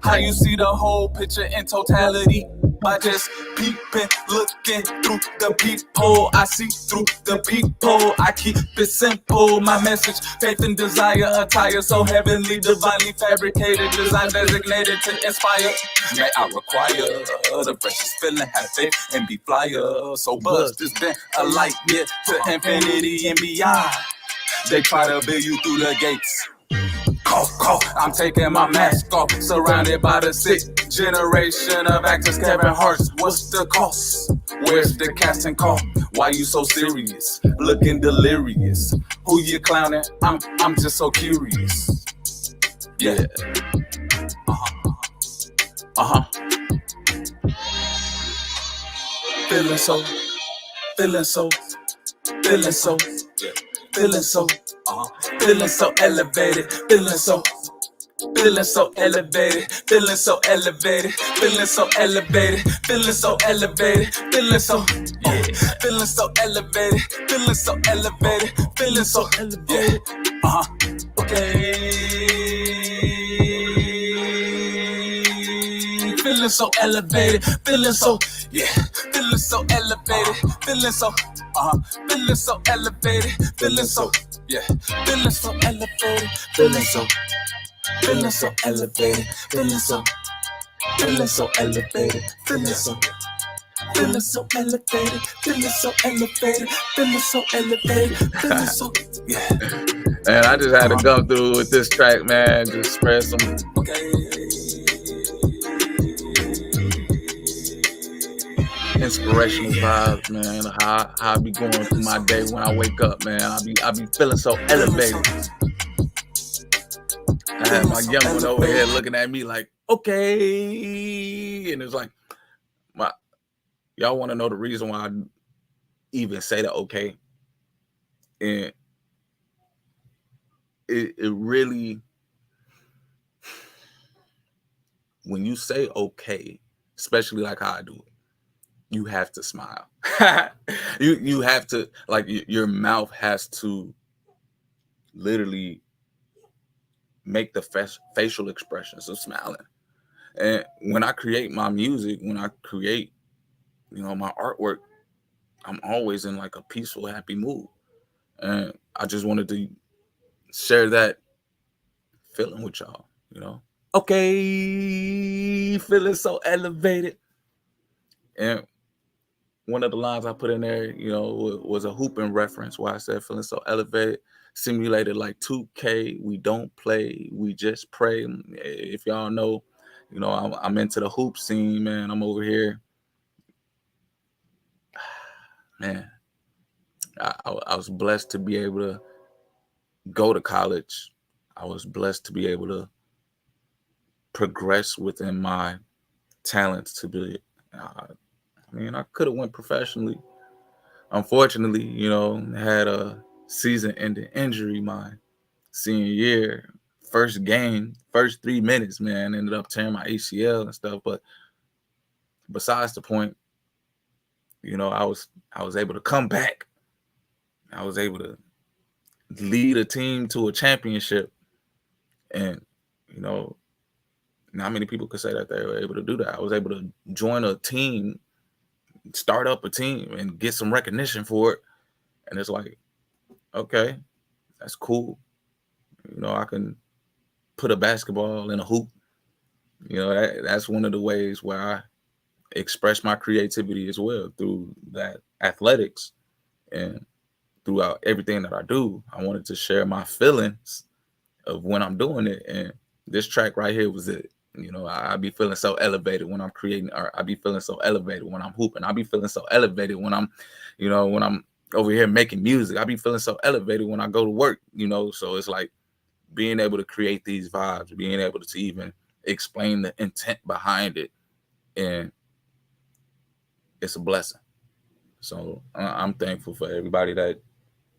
How you see the whole picture in totality by just peeping, looking through the peephole. I see through the peephole. I keep it simple. My message, faith and desire, attire so heavenly, divinely fabricated, design designated to inspire. May I require the precious feeling, have faith and be flyer. So buzz, this been a light year to infinity and beyond. They try to build you through the gates. Cough, I'm taking my mask off, surrounded by the sick generation of actors. Kevin Hart's, what's the cost? Where's the casting call? Why you so serious? Looking delirious. Who you clowning? I'm just so curious. Yeah. Feeling so elevated, feeling so elevated, feeling so elevated, feeling so elevated, feeling so elevated, feeling so feeling so elevated, feeling so elevated, feeling so elevated. Okay. Feeling so elevated, feeling so feeling so elevated, feeling so feeling so elevated, feeling so feeling so elevated, feeling so elevated, feeling so elevated, feeling so elevated, feeling so elevated, feeling so elevated, feeling so And I just had to go through with this track, man. Just spread some inspirational vibes, man. How I be going through my day when I wake up, man. I be feeling so elevated. I had my young one over here looking at me like, okay, and it's like, y'all want to know the reason why I even say that okay? And it really, when you say okay, especially like how I do it, you have to smile. you have to, like, your mouth has to literally make the facial expressions of smiling. And when I create my music, when I create, my artwork, I'm always in like a peaceful, happy mood. And I just wanted to share that feeling with y'all, Okay, feeling so elevated. And one of the lines I put in there, was a hooping reference where I said feeling so elevated, simulated like 2K. We don't play, we just pray. If y'all know, I'm into the hoop scene, man. I'm over here. Man, I was blessed to be able to go to college. I was blessed to be able to progress within my talents to be, I could have went professionally. Unfortunately, had a season-ending injury my senior year. First game, first 3 minutes, man, ended up tearing my ACL and stuff. But besides the point, I was able to come back. I was able to lead a team to a championship. And, not many people could say that they were able to do that. I was able to join a team, start up a team, and get some recognition for it. And it's like, okay, that's cool. I can put a basketball in a hoop. You know, that's one of the ways where I express my creativity as well, through that athletics. And throughout everything that I do, I wanted to share my feelings of when I'm doing it. And this track right here was it. You know, I be feeling so elevated when I'm creating, or I be feeling so elevated when I'm hooping. I be feeling so elevated when I'm, you know, when I'm over here making music. I be feeling so elevated when I go to work, you know. So it's like being able to create these vibes, being able to even explain the intent behind it. And it's a blessing. So I'm thankful for everybody that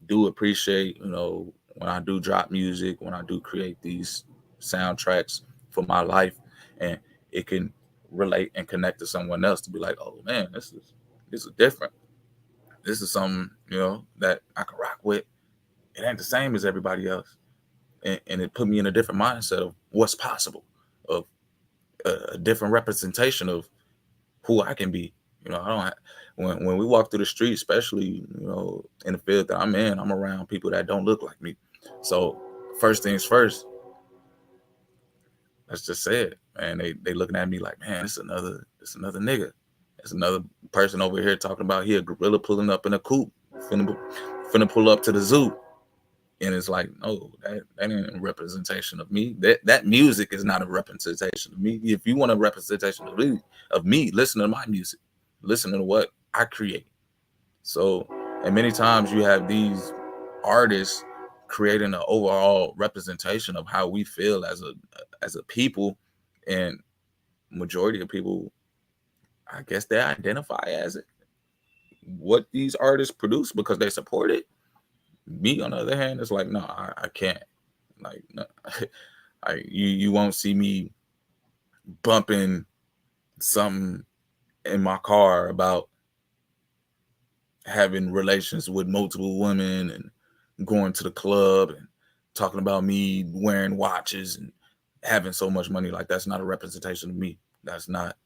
do appreciate, you know, when I do drop music, when I do create these soundtracks for my life, and it can relate and connect to someone else to be like, oh man, this is different. This is something, you know, that I can rock with. It ain't the same as everybody else. And it put me in a different mindset of what's possible, of a different representation of who I can be. You know, I don't have, when we walk through the street, especially, you know, in the field that I'm in, I'm around people that don't look like me. So first things first, let's just say it, man. They looking at me like, man, it's another nigga. It's another person over here talking about he a gorilla pulling up in a coupe, finna pull up to the zoo. And it's like, no, that ain't a representation of me. That music is not a representation of me. If you want a representation of me, listen to my music. Listen to what I create. So, and many times you have these artists creating an overall representation of how we feel as a people, and majority of people, I guess, they identify as it. What these artists produce because they support it. Me, on the other hand, it's like, no, I can't. Like, no, you won't see me bumping something in my car about having relations with multiple women and going to the club and talking about me wearing watches and having so much money. Like, that's not a representation of me. That's not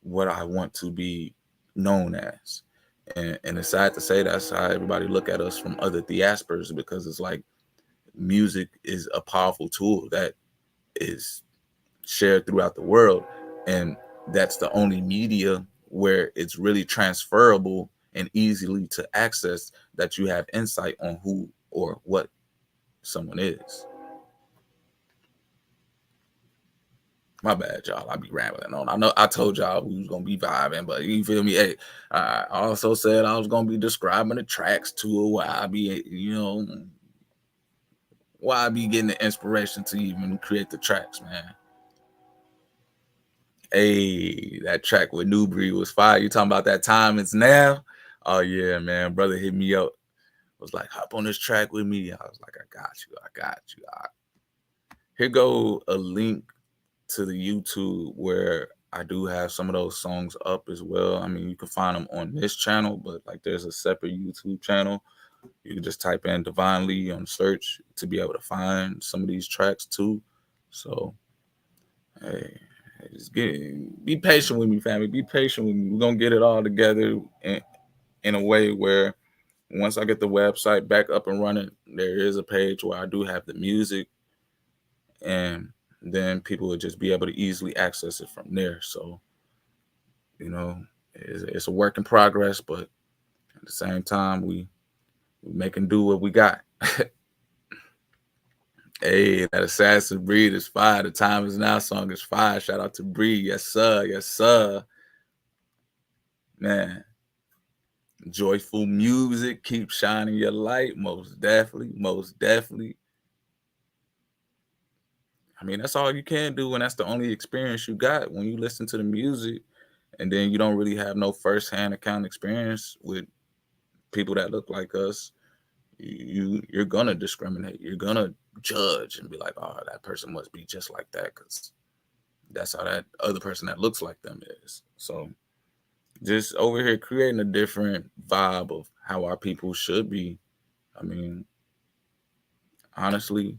what I want to be known as. And it's sad to say that's how everybody look at us from other diasporas, because it's like music is a powerful tool that is shared throughout the world. And that's the only media where it's really transferable and easily to access, that you have insight on who or what someone is. My bad, y'all. I be rambling on. I know I told y'all we was gonna be vibing, but you feel me? Hey, I also said I was gonna be describing the tracks too. Why I be, you know, why I be getting the inspiration to even create the tracks, man. Hey, that track with New Breed was fire. You talking about that time it's now? Oh yeah, man. Brother hit me up. Was like, hop on this track with me. I was like, I got you. Here go a link to the YouTube where I do have some of those songs up as well. I mean, you can find them on this channel, but like there's a separate YouTube channel. You can just type in Divine Lee on search to be able to find some of these tracks too. So, hey, just be patient with me, family. Be patient with me. We're gonna get it all together in a way where once I get the website back up and running, there is a page where I do have the music, and then people would just be able to easily access it from there. So, you know, it's a work in progress, but at the same time, we making do what we got. Hey, that Assassin Breed is fire. The Time Is Now song is fire. Shout out to Breed. Yes, sir. Yes, sir. Man, joyful music. Keep shining your light. Most definitely. Most definitely. I mean, that's all you can do, and that's the only experience you got when you listen to the music, and then you don't really have no first-hand account experience with people that look like us. You're gonna discriminate. You're gonna judge and be like, oh, that person must be just like that, because that's how that other person that looks like them is. So just over here creating a different vibe of how our people should be. I mean, honestly,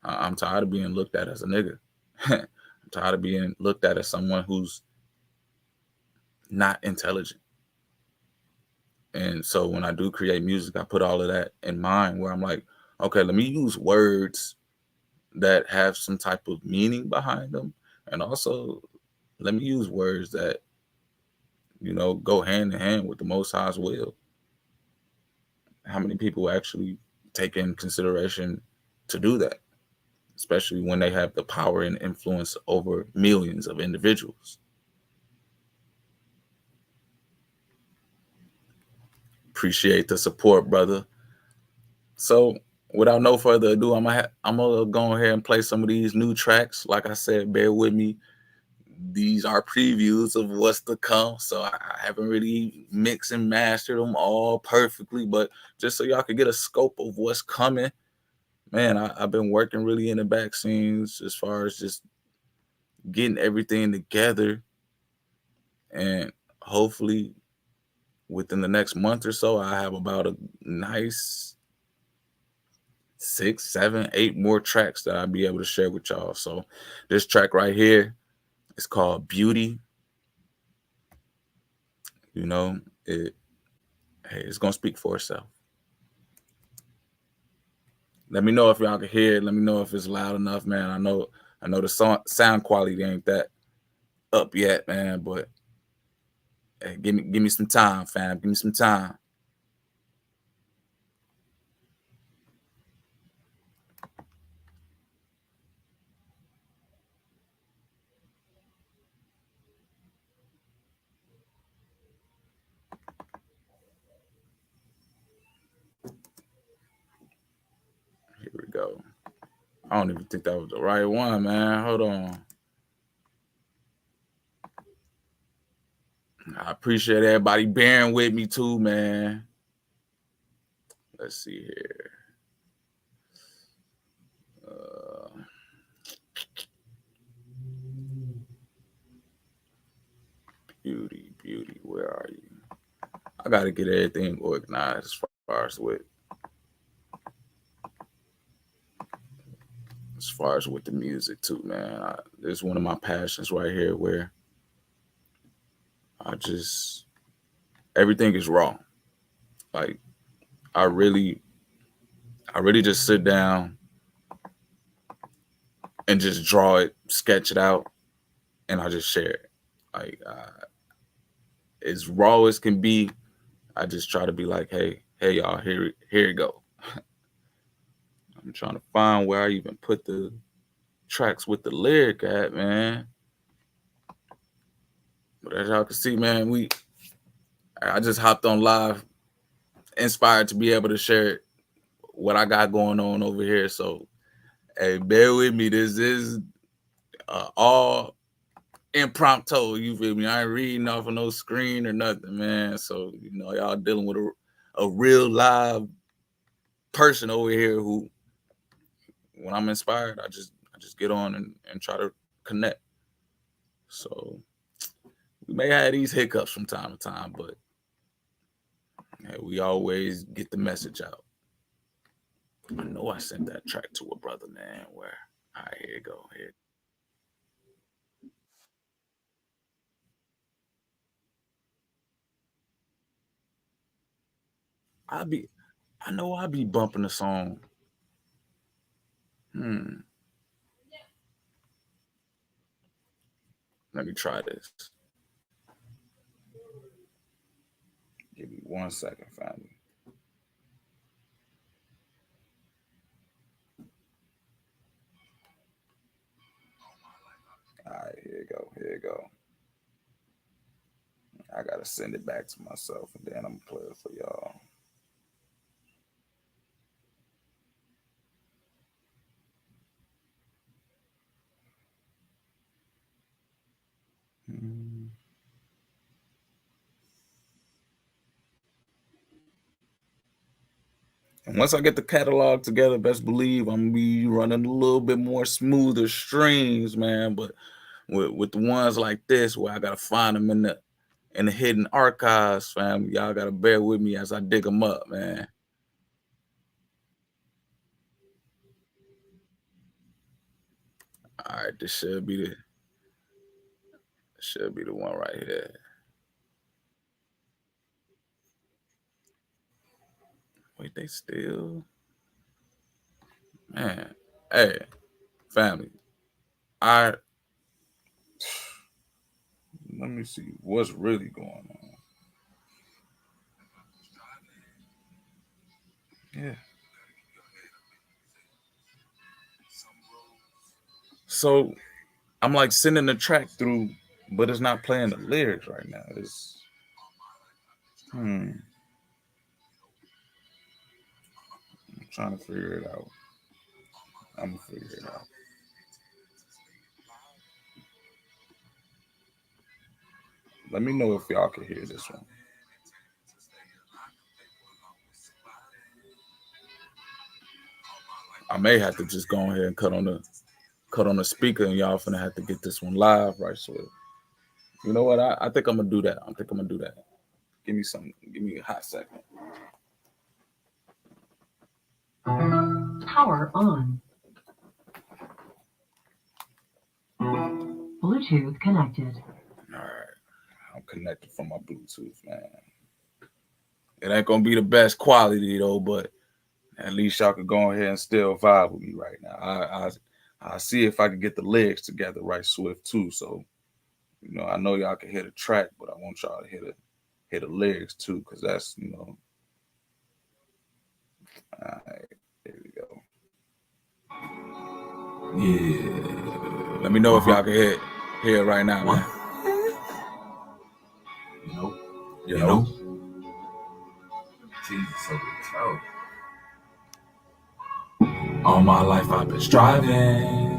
I'm tired of being looked at as a nigga. I'm tired of being looked at as someone who's not intelligent. And so when I do create music, I put all of that in mind, where I'm like, okay, let me use words that have some type of meaning behind them. And also, let me use words that, go hand in hand with the Most High's will. How many people actually take in consideration to do that, especially when they have the power and influence over millions of individuals? Appreciate the support, brother. So, without no further ado, I'm gonna go ahead and play some of these new tracks. Like I said, bear with me. These are previews of what's to come, so I haven't really mixed and mastered them all perfectly, but just so y'all could get a scope of what's coming. Man, I've been working really in the back scenes as far as just getting everything together, and hopefully within the next month or so, I have about a nice 6, 7, 8 more tracks that I'll be able to share with y'all. So this track right here is called Beauty. It's gonna speak for itself. Let me know if y'all can hear it. Let me know if it's loud enough, man. I know the sound quality ain't that up yet, man, but hey, give me some time, fam. Give me some time. Here we go. I don't even think that was the right one, man. Hold on. I appreciate everybody bearing with me too, man. Let's see here. Beauty, where are you? I got to get everything organized as far as with the music too, man. It's one of my passions right here where everything is raw. Like I really just sit down and just draw it, sketch it out, and I just share it. Like as raw as can be, I just try to be like, hey y'all, here you go. I'm trying to find where I even put the tracks with the lyric at, man. But as y'all can see, man, I just hopped on live, inspired to be able to share what I got going on over here. So, hey, bear with me. This is all impromptu. You feel me? I ain't reading off of no screen or nothing, man. So, y'all dealing with a real live person over here who, when I'm inspired, I just get on and try to connect. So we may have these hiccups from time to time, but hey, we always get the message out. I know I sent that track to a brother, man. All right, here you go. Here. I know I'll be bumping the song. Let me try this. Give me 1 second, family. All right, here you go. I gotta send it back to myself, and then I'm gonna play it for y'all. And once I get the catalog together, best believe I'm gonna be running a little bit more smoother streams, man. But with the ones like this, where I gotta find them in the hidden archives, fam, y'all gotta bear with me as I dig them up, man. All right, this should be the one right here. Wait, they still, man. Hey, family. Let me see what's really going on. Yeah. So I'm like sending the track through, but it's not playing the lyrics right now. It's I'm trying to figure it out. I'm gonna figure it out. Let me know if y'all can hear this one. I may have to just go ahead and cut on the speaker, and y'all finna have to get this one live, right? So, you know what? I think I'm gonna do that. Give me a hot second. Power on. Bluetooth connected. All right, I'm connected from my Bluetooth, man. It ain't gonna be the best quality though, but at least y'all can go ahead and still vibe with me right now. I see if I can get the lyrics together right swift too. So, you know, I know y'all can hear the track, but I want y'all to hear the lyrics too, because that's, you know. All right, there we go. Yeah. Let me know if y'all can hear it right now, man. You know. Jesus, so terrible. All my life I've been striving.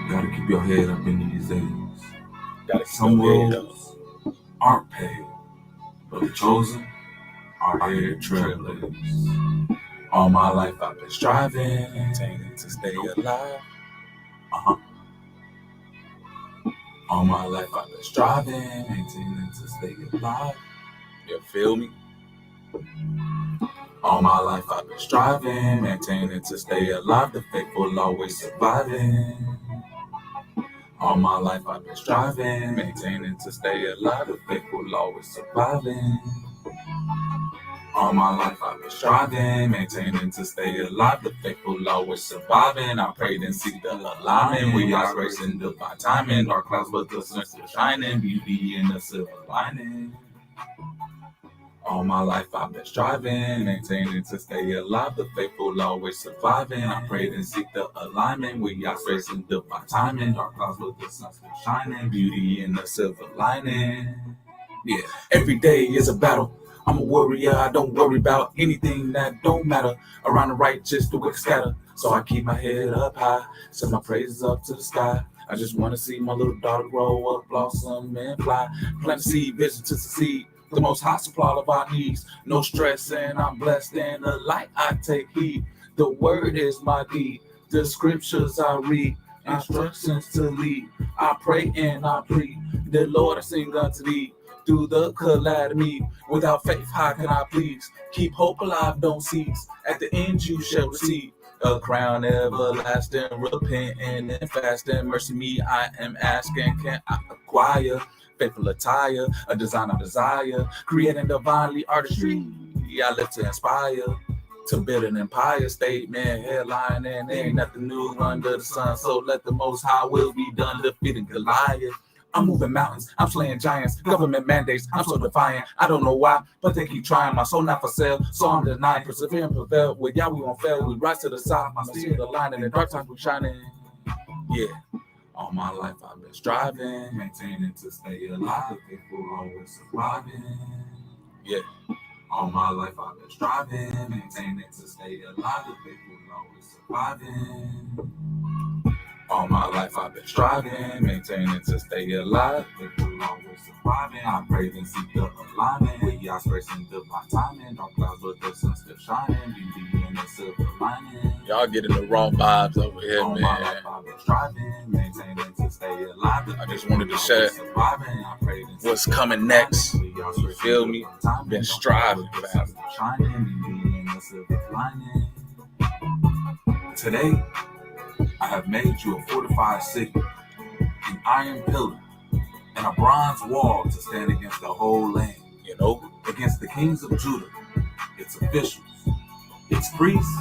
Gotta keep your head up in these days. Some roads aren't paved, but the chosen are here trailblazers. All my life I've been striving, maintaining to stay alive. All my life I've been striving, maintaining to stay alive. You feel me? All my life I've been striving, maintaining to stay alive. The faithful always surviving. All my life I've been striving, maintaining to stay alive. The faithful always surviving. All my life I've been striving, maintaining to stay alive. The faithful always surviving. I prayed and seek the alignment. We are racing divine timing. Dark clouds, but the sun still shining. Beauty in the silver lining. All my life I've been striving, maintaining to stay alive. The faithful always surviving. I prayed and seek the alignment. We are racing divine timing. Dark clouds, but the sun still shining. Beauty in the silver lining. Yeah, every day is a battle. I'm a warrior, I don't worry about anything that don't matter. Around the righteous, the wicked scatter. So I keep my head up high, send my praises up to the sky. I just want to see my little daughter grow up, blossom and fly. Plant a seed, vision to succeed. The most high supply of our needs. No stress and I'm blessed and the light I take heed. The word is my deed. The scriptures I read. Instructions to lead. I pray and I plead. The Lord I sing unto thee. Through the calamity, without faith, how can I please? Keep hope alive, don't cease. At the end, you shall receive a crown everlasting, repenting and fasting. Mercy me, I am asking, can I acquire faithful attire, a design of desire, creating divinely artistry? I live to inspire. To build an empire, statement, headline, and there ain't nothing new under the sun. So let the Most High will be done, defeating Goliath. I'm moving mountains, I'm slaying giants, government mandates, I'm so defiant. I don't know why, but they keep trying. My soul not for sale, so I'm denying. Persevere and prevail, with y'all we won't fail. We rise to the side, my steer the line, and in dark times we shining. Yeah, all my life I've been striving, maintaining to stay alive. The people always surviving. Yeah, all my life I've been striving, maintaining to stay alive. The people always surviving. All my life I've been striving, maintaining to stay alive. People always surviving. I pray and seek the alignment. We are expressing divine timing. Dark clouds, but the sun still shining. Beauty in the silver lining. Y'all getting the wrong vibes over here, all man. My life I've been striving, maintaining to stay alive. I just wanted to share what's coming next. You feel me? Been striving, fam. Today, I have made you a fortified city, an iron pillar, and a bronze wall to stand against the whole land. You know, against the kings of Judah, its officials, its priests,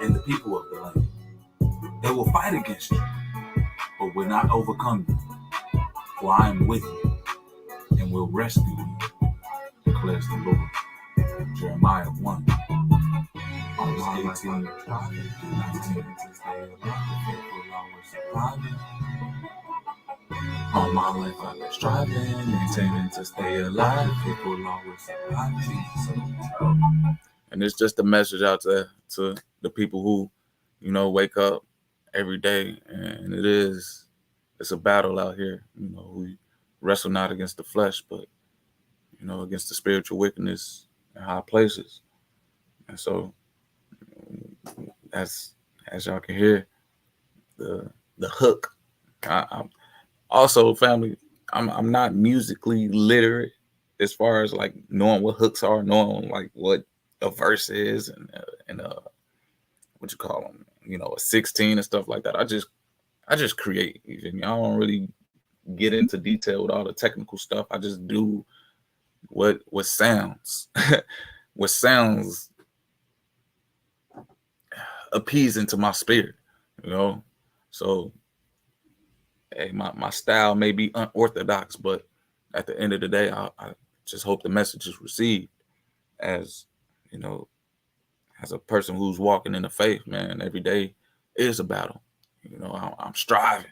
and the people of the land. They will fight against you, but will not overcome you. For I am with you and will rescue you, declares the Lord. Jeremiah 1. Verse 18 through 19. All my life I've been striving, maintaining to stay alive. People always surviving. And it's just a message out there to the people who, you know, wake up every day, and it's a battle out here. You know, we wrestle not against the flesh, but, you know, against the spiritual wickedness in high places. And so, as y'all can hear, the hook. I'm also, family, I'm not musically literate as far as like knowing what hooks are, knowing like what a verse is, and what you call them, you know, a 16 and stuff like that. I just create. Even I don't really get into detail with all the technical stuff. I just do what sounds what sounds appeasing to my spirit, you know. So hey, my style may be unorthodox, but at the end of the day, I just hope the message is received. As you know, as a person who's walking in the faith, man, every day is a battle. You know, I'm striving.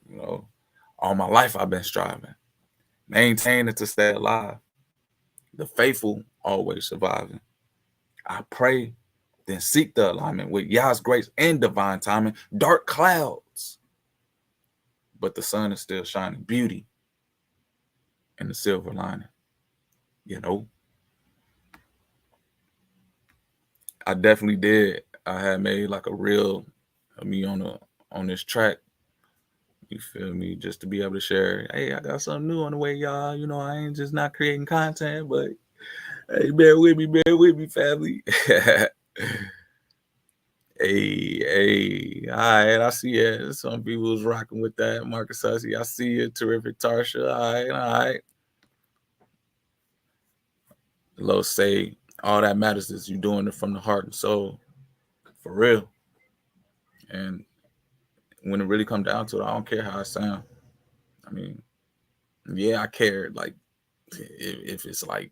You know, all my life I've been striving, maintaining to stay alive. The faithful always surviving. I pray, then seek the alignment with Yah's grace and divine timing. Dark clouds, but the sun is still shining. Beauty in the silver lining. You know, I definitely did. I had made like a reel of me on this track. You feel me? Just to be able to share. Hey, I got something new on the way, y'all. You know, I ain't just not creating content, but hey, bear with me, family. Hey, all right, I see it. Some people was rocking with that. Marcus Hussey, I see it. Terrific Tarsha, all right. The Lord say, all that matters is you doing it from the heart and soul, for real. And when it really comes down to it, I don't care how I sound. I mean, yeah, I care, like, if it's like,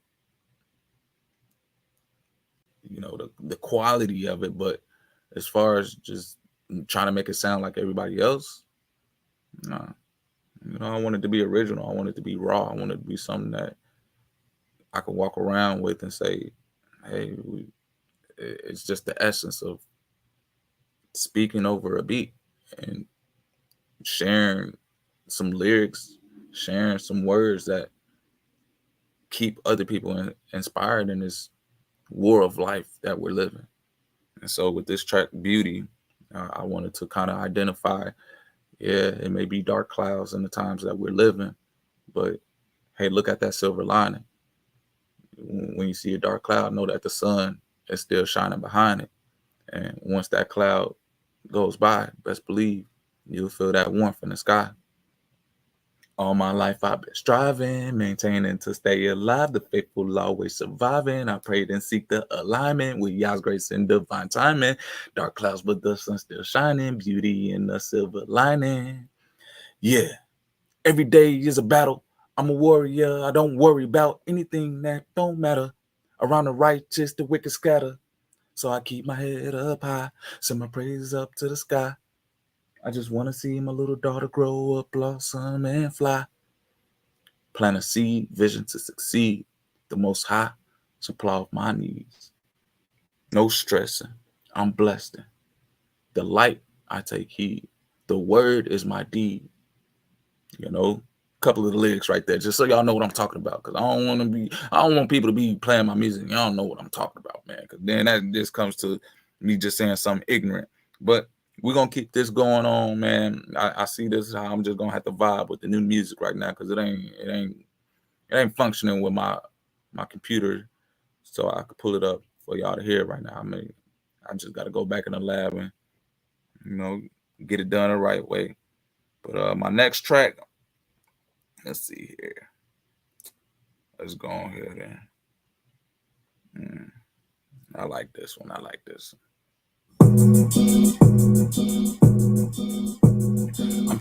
you know, the quality of it, but as far as just trying to make it sound like everybody else, nah. You know, I want it to be original. I want it to be raw. I want it to be something that I can walk around with and say, hey, it's just the essence of speaking over a beat and sharing some lyrics, sharing some words that keep other people inspired in this war of life that we're living. And so with this track, Beauty, I wanted to kind of identify, yeah, it may be dark clouds in the times that we're living, but hey, look at that silver lining. When you see a dark cloud, know that the sun is still shining behind it. And once that cloud goes by, best believe you'll feel that warmth in the sky. All my life I've been striving, maintaining to stay alive. The faithful always surviving. I prayed and seek the alignment with Yah's grace and divine timing. Dark clouds, but the sun still shining. Beauty in the silver lining. Yeah, every day is a battle. I'm a warrior. I don't worry about anything that don't matter. Around the righteous, the wicked scatter. So I keep my head up high, send my praises up to the sky. I just want to see my little daughter grow up, blossom, and fly. Plant a seed, vision to succeed. The Most High supply of my needs. No stressing, I'm blessed. The light, I take heed. The word is my deed. You know, a couple of the lyrics right there, just so y'all know what I'm talking about. Because I don't want people to be playing my music. Y'all don't know what I'm talking about, man. Because then that just comes to me just saying something ignorant. But we're gonna keep this going on, man. I see this is how I'm just gonna have to vibe with the new music right now, because it ain't functioning with my computer, so I could pull it up for y'all to hear right now. I mean, I just gotta go back in the lab and, you know, get it done the right way. But my next track, let's see here. Let's go on here then. I like this one.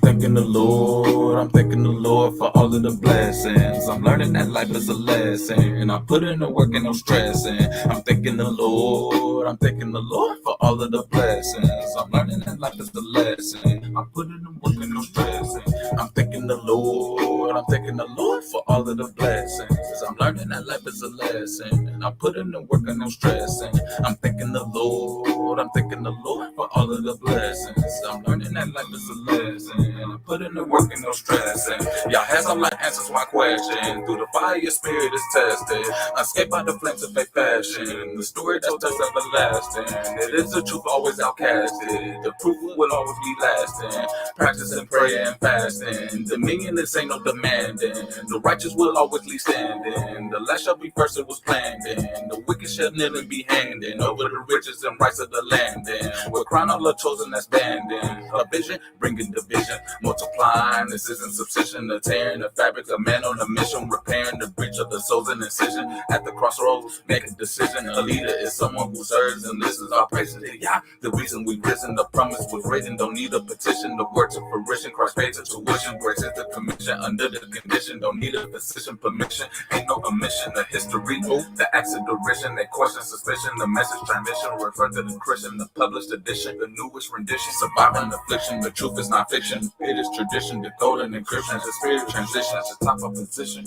thanking the Lord. I'm thanking the Lord for all of the blessings. I'm learning that life is a lesson, and I put in the work and no stressing. I'm thanking the Lord. I'm thanking the Lord for all of the blessings. I'm learning that life is a lesson. I put in the work and no stressing. I'm thanking the Lord. I'm thanking the Lord for all of the blessings. I'm learning that life is a lesson, and I put in the work and no stressing. I'm thanking the Lord. I'm thanking the Lord for all of the blessings. I'm learning that life is a lesson, and I put in the work and no stressing. Y'all has all my answers, my question. Through the fire, your spirit is tested. Escape by the flames of faith passion. The story that tells everlasting. It is the truth always outcasted. The proof will always be lasting. Practicing prayer and fasting. Dominion, this ain't no demanding. The righteous will always leave standing. The last shall be first, it was planned in. The wicked shall kneel and be handing over the riches and rights of the land. And we're crowned all the chosen that's standing. A vision, bringing division, multiplying. This isn't subsistence, the tearing the fabric of man on a mission, repairing the breach of the soul's and incision. At the crossroads, make a decision. A leader is someone who serves and listens. Our praises to Yah. The reason we've risen, the promise was written. Don't need a petition. The word to fruition, Christ paid to tuition. Grace is the commission under the condition. Don't need a physician permission. Ain't no omission of history. The acts of derision, they question suspicion. The message transmission refer to the Christian. The published edition, the newest rendition. Surviving affliction, the truth is not fiction. It is tradition, decoding encryption. The spirit transition at the top of position.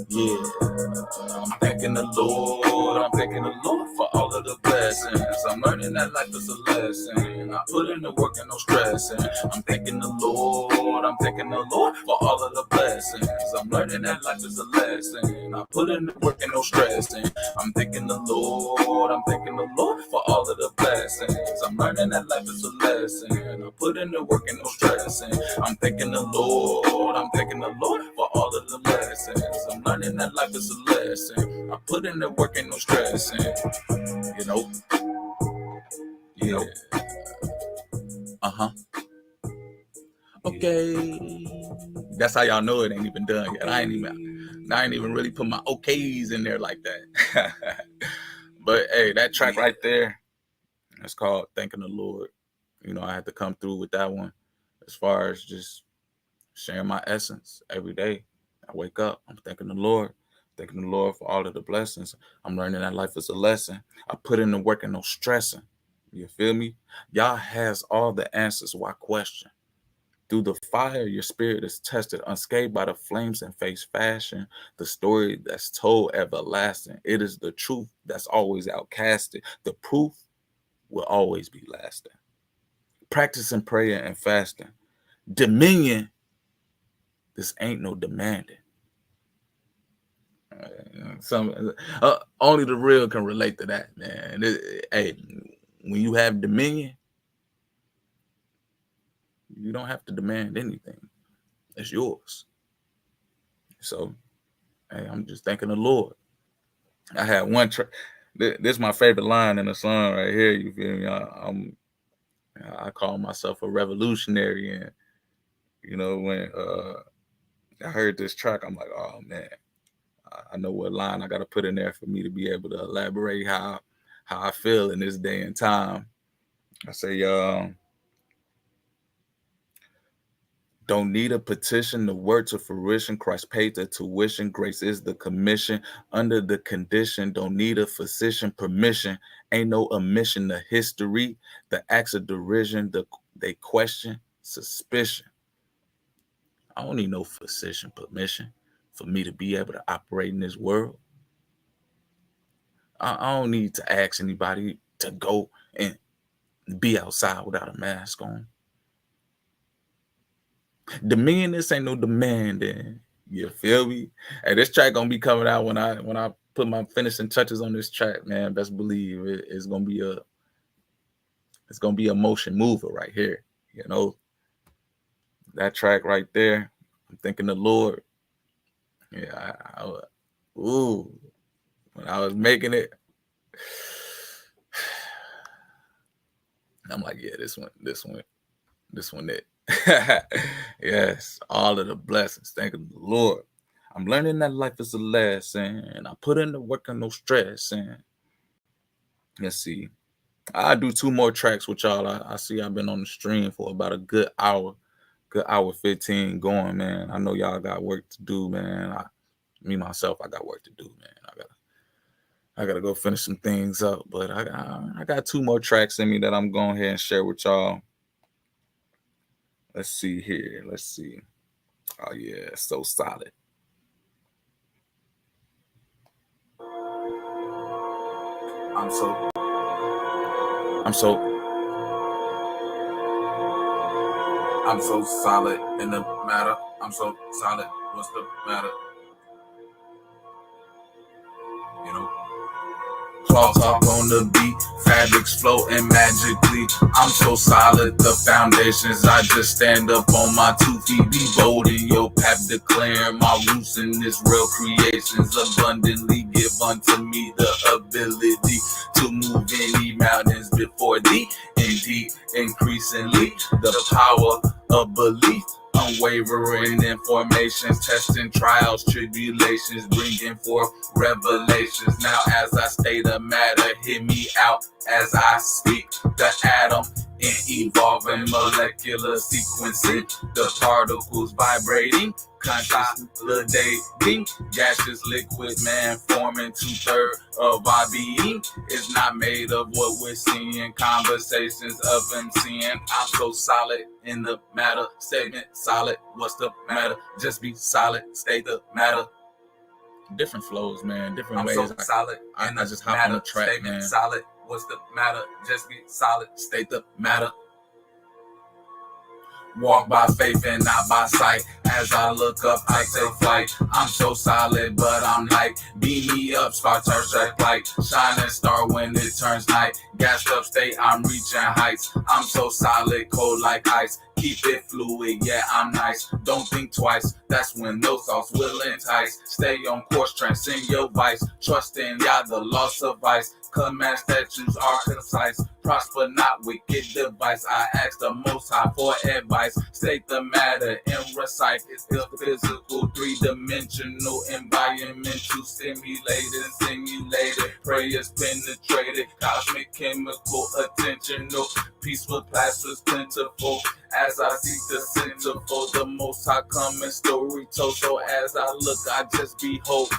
Yeah. I'm thanking the Lord. I'm thanking the Lord for all of the blessings. I'm learning that life is a lesson. I put in the work and no stressing. I'm thanking the Lord. I'm thanking the Lord for all of the blessings. I'm learning that life is a lesson. I put in the work and no stressing. I'm thanking the Lord. I'm thanking the Lord for all of the blessings. I'm learning that life is a lesson. I put in the work and no stressing. I'm thanking the Lord. I'm thanking the Lord for all of the blessings. I'm learning that life is a lesson. I put in the work and no stressing. You know? Yeah. Okay. That's how y'all know it ain't even done yet. I ain't even really put my okays in there like that. But hey, that track right there, it's called Thanking the Lord. You know, I had to come through with that one as far as just sharing my essence every day. I wake up, I'm thanking the Lord for all of the blessings. I'm learning that life is a lesson. I put in the work and no stressing. You feel me? Yah has all the answers. Why question? Through the fire, your spirit is tested, unscathed by the flames and face fashion. The story that's told everlasting. It is the truth that's always outcasted. The proof will always be lasting. Practicing prayer and fasting. Dominion. This ain't no demanding. Only the real can relate to that, man. Hey, when you have dominion, you don't have to demand anything. It's yours. So, hey, I'm just thanking the Lord. I had one track. This is my favorite line in the song right here. You feel me? I call myself a revolutionary, and you know when I heard this track, I'm like, oh man, I know what line I got to put in there for me to be able to elaborate how I feel in this day and time. I say, don't need a petition, the word to fruition. Christ paid the tuition. Grace is the commission. Under the condition, don't need a physician permission. Ain't no omission to history. The acts of derision, they question suspicion. I don't need no physician permission for me to be able to operate in this world. I don't need to ask anybody to go and be outside without a mask on. Dominion, this ain't no demanding. You feel me? Hey, this track gonna be coming out when I put my finishing touches on this track, man. Best believe it's gonna be a motion mover right here. You know, that track right there. I'm thanking the Lord. Yeah, when I was making it, I'm like, yeah, this one it. Yes, all of the blessings. Thank the Lord. I'm learning that life is a lesson, and I put in the work and no stress. And let's see, I do 2 more tracks with y'all. I see I've been on the stream for about a good hour 15 going, man. I know y'all got work to do, man. Me myself, I got work to do, man. I gotta go finish some things up, but I got 2 more tracks in me that I'm going ahead and share with y'all. Let's see here. Let's see. Oh yeah, so solid. I'm so solid in the matter. I'm so solid. What's the matter? You know, Claw Talk on the beat, fabrics floating magically. I'm so solid, the foundations. I just stand up on my 2 feet, be bold in your path, declaring my roots in this real creations. Abundantly give unto me the ability to move any mountains before thee. Indeed, increasingly the power of belief. Unwavering informations, testing trials, tribulations, bringing forth revelations. Now as I state the matter, hear me out as I speak. The atom in evolving molecular sequencing, the particles vibrating, consolidating, gaseous liquid, man, forming 2/3 of our being. Is not made of what we're seeing, conversations of MCing. I'm so solid in the matter, statement solid, what's the matter? Just be solid, state the matter. Different flows, man, different ways. I'm so solid. I just hop on the track, statement, man. Solid, what's the matter? Just be solid, state the matter. Walk by faith and not by sight. As I look up, I take flight. I'm so solid, but I'm light. Beam me up, spark turns red light. Shining star when it turns night. Gassed up state, I'm reaching heights. I'm so solid, cold like ice. Keep it fluid, yeah, I'm nice. Don't think twice, that's when no thoughts will entice. Stay on course, transcend your vice. Trust in Yah, the loss of vice. Command statutes are concise. Prosper not wicked device. I ask the Most High for advice. State the matter and recite. It's the physical, 3-dimensional environmental stimulated, simulated. Prayers penetrated, cosmic chemical attentional. Peaceful plasmas plentiful. As I seek the center for the Most High coming story told. So as I look, I just behold.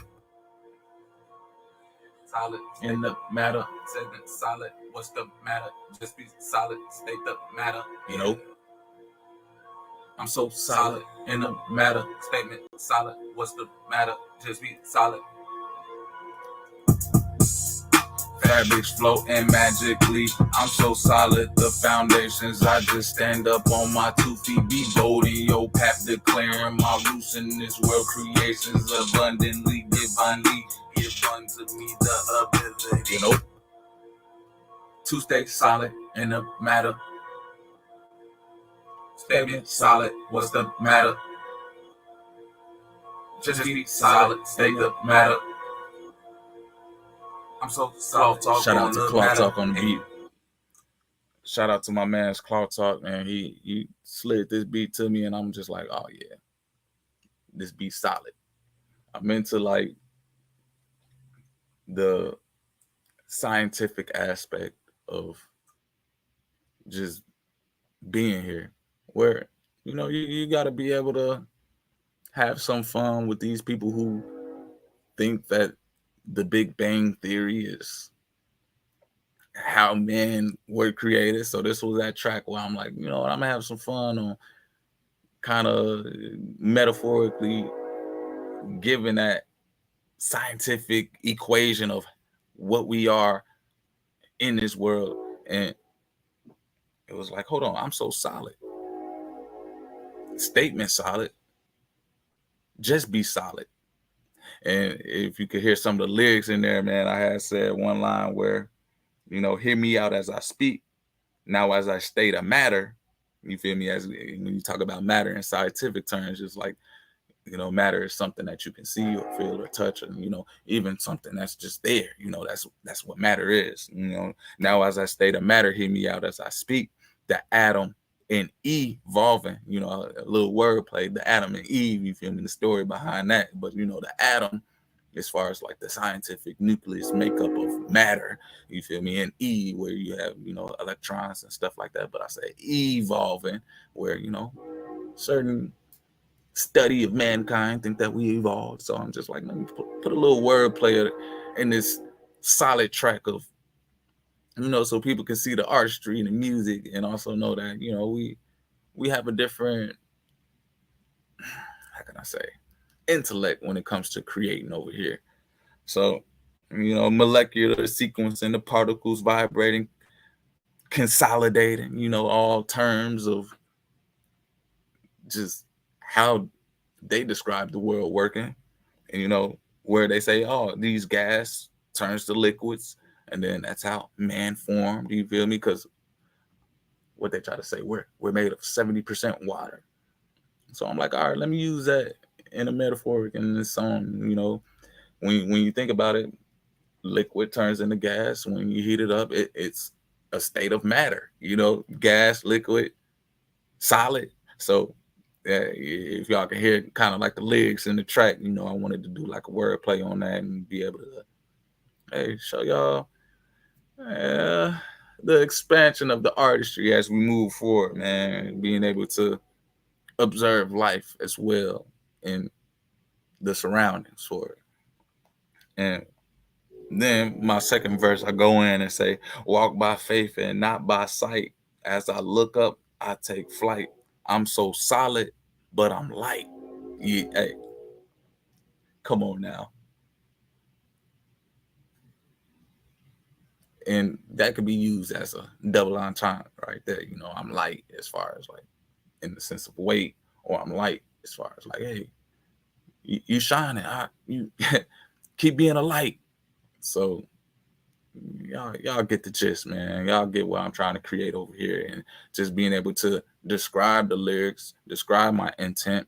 Solid in the matter, statement solid. What's the matter? Just be solid, state the matter. You know, I'm so solid in the matter, statement solid. What's the matter? Just be solid. Fabrics floating magically. I'm so solid, the foundations. I just stand up on my 2 feet, be bold in your path, declaring my roots in this world. Creations abundantly, divinely. Give unto me the ability, you know, to stay solid in the matter. Statement solid, what's the matter? Just be solid, state the matter. I'm so solid. Shout out to Claw Talk on the beat. Shout out to my man's Claw Talk, man. He slid this beat to me, and I'm just like, oh yeah, this beat solid. I'm into like the scientific aspect of just being here, where you know you got to be able to have some fun with these people who think that the Big Bang Theory is how men were created. So this was that track where I'm like, you know what, I'm gonna have some fun on kind of metaphorically giving that scientific equation of what we are in this world. And it was like, hold on, I'm so solid. Statement solid. Just be solid. And if you could hear some of the lyrics in there, man, I had said one line where, you know, hear me out as I speak. Now as I state a matter, you feel me? As when you talk about matter in scientific terms, it's like, you know, matter is something that you can see or feel or touch, and you know, even something that's just there. You know, that's what matter is. You know, now as I state a matter, hear me out as I speak. The atom and evolving. You know, a little wordplay. The Adam and Eve. You feel me? The story behind that. But you know, the atom as far as like the scientific nucleus makeup of matter, you feel me? And E, where you have, electrons and stuff like that. But I say evolving, where, certain study of mankind think that we evolved. So I'm just like, let me put a little wordplay in this solid track of, so people can see the artistry and the music, and also know that, we have a different, how can I say, intellect when it comes to creating over here. So, molecular sequencing, the particles vibrating, consolidating, all terms of just how they describe the world working. And, where they say, oh, these gas turns to liquids, and then that's how man formed. You feel me? Because what they try to say, we're made of 70% water. So I'm like, all right, let me use that in a metaphoric in this song. When you think about it, liquid turns into gas. When you heat it up, it's a state of matter. Gas, liquid, solid. So if y'all can hear kind of like the lyrics in the track, I wanted to do like a wordplay on that and be able to, show y'all the expansion of the artistry as we move forward, man. Being able to observe life as well in the surroundings for it. And then my second verse, I go in and say, walk by faith and not by sight. As I look up, I take flight. I'm so solid, but I'm light. Yeah, hey, come on now. And that could be used as a double entendre right there. I'm light as far as like in the sense of weight, or I'm light as far as like, hey, you shining. You keep being a light. So y'all get the gist, man. Y'all get what I'm trying to create over here, and just being able to describe the lyrics, describe my intent,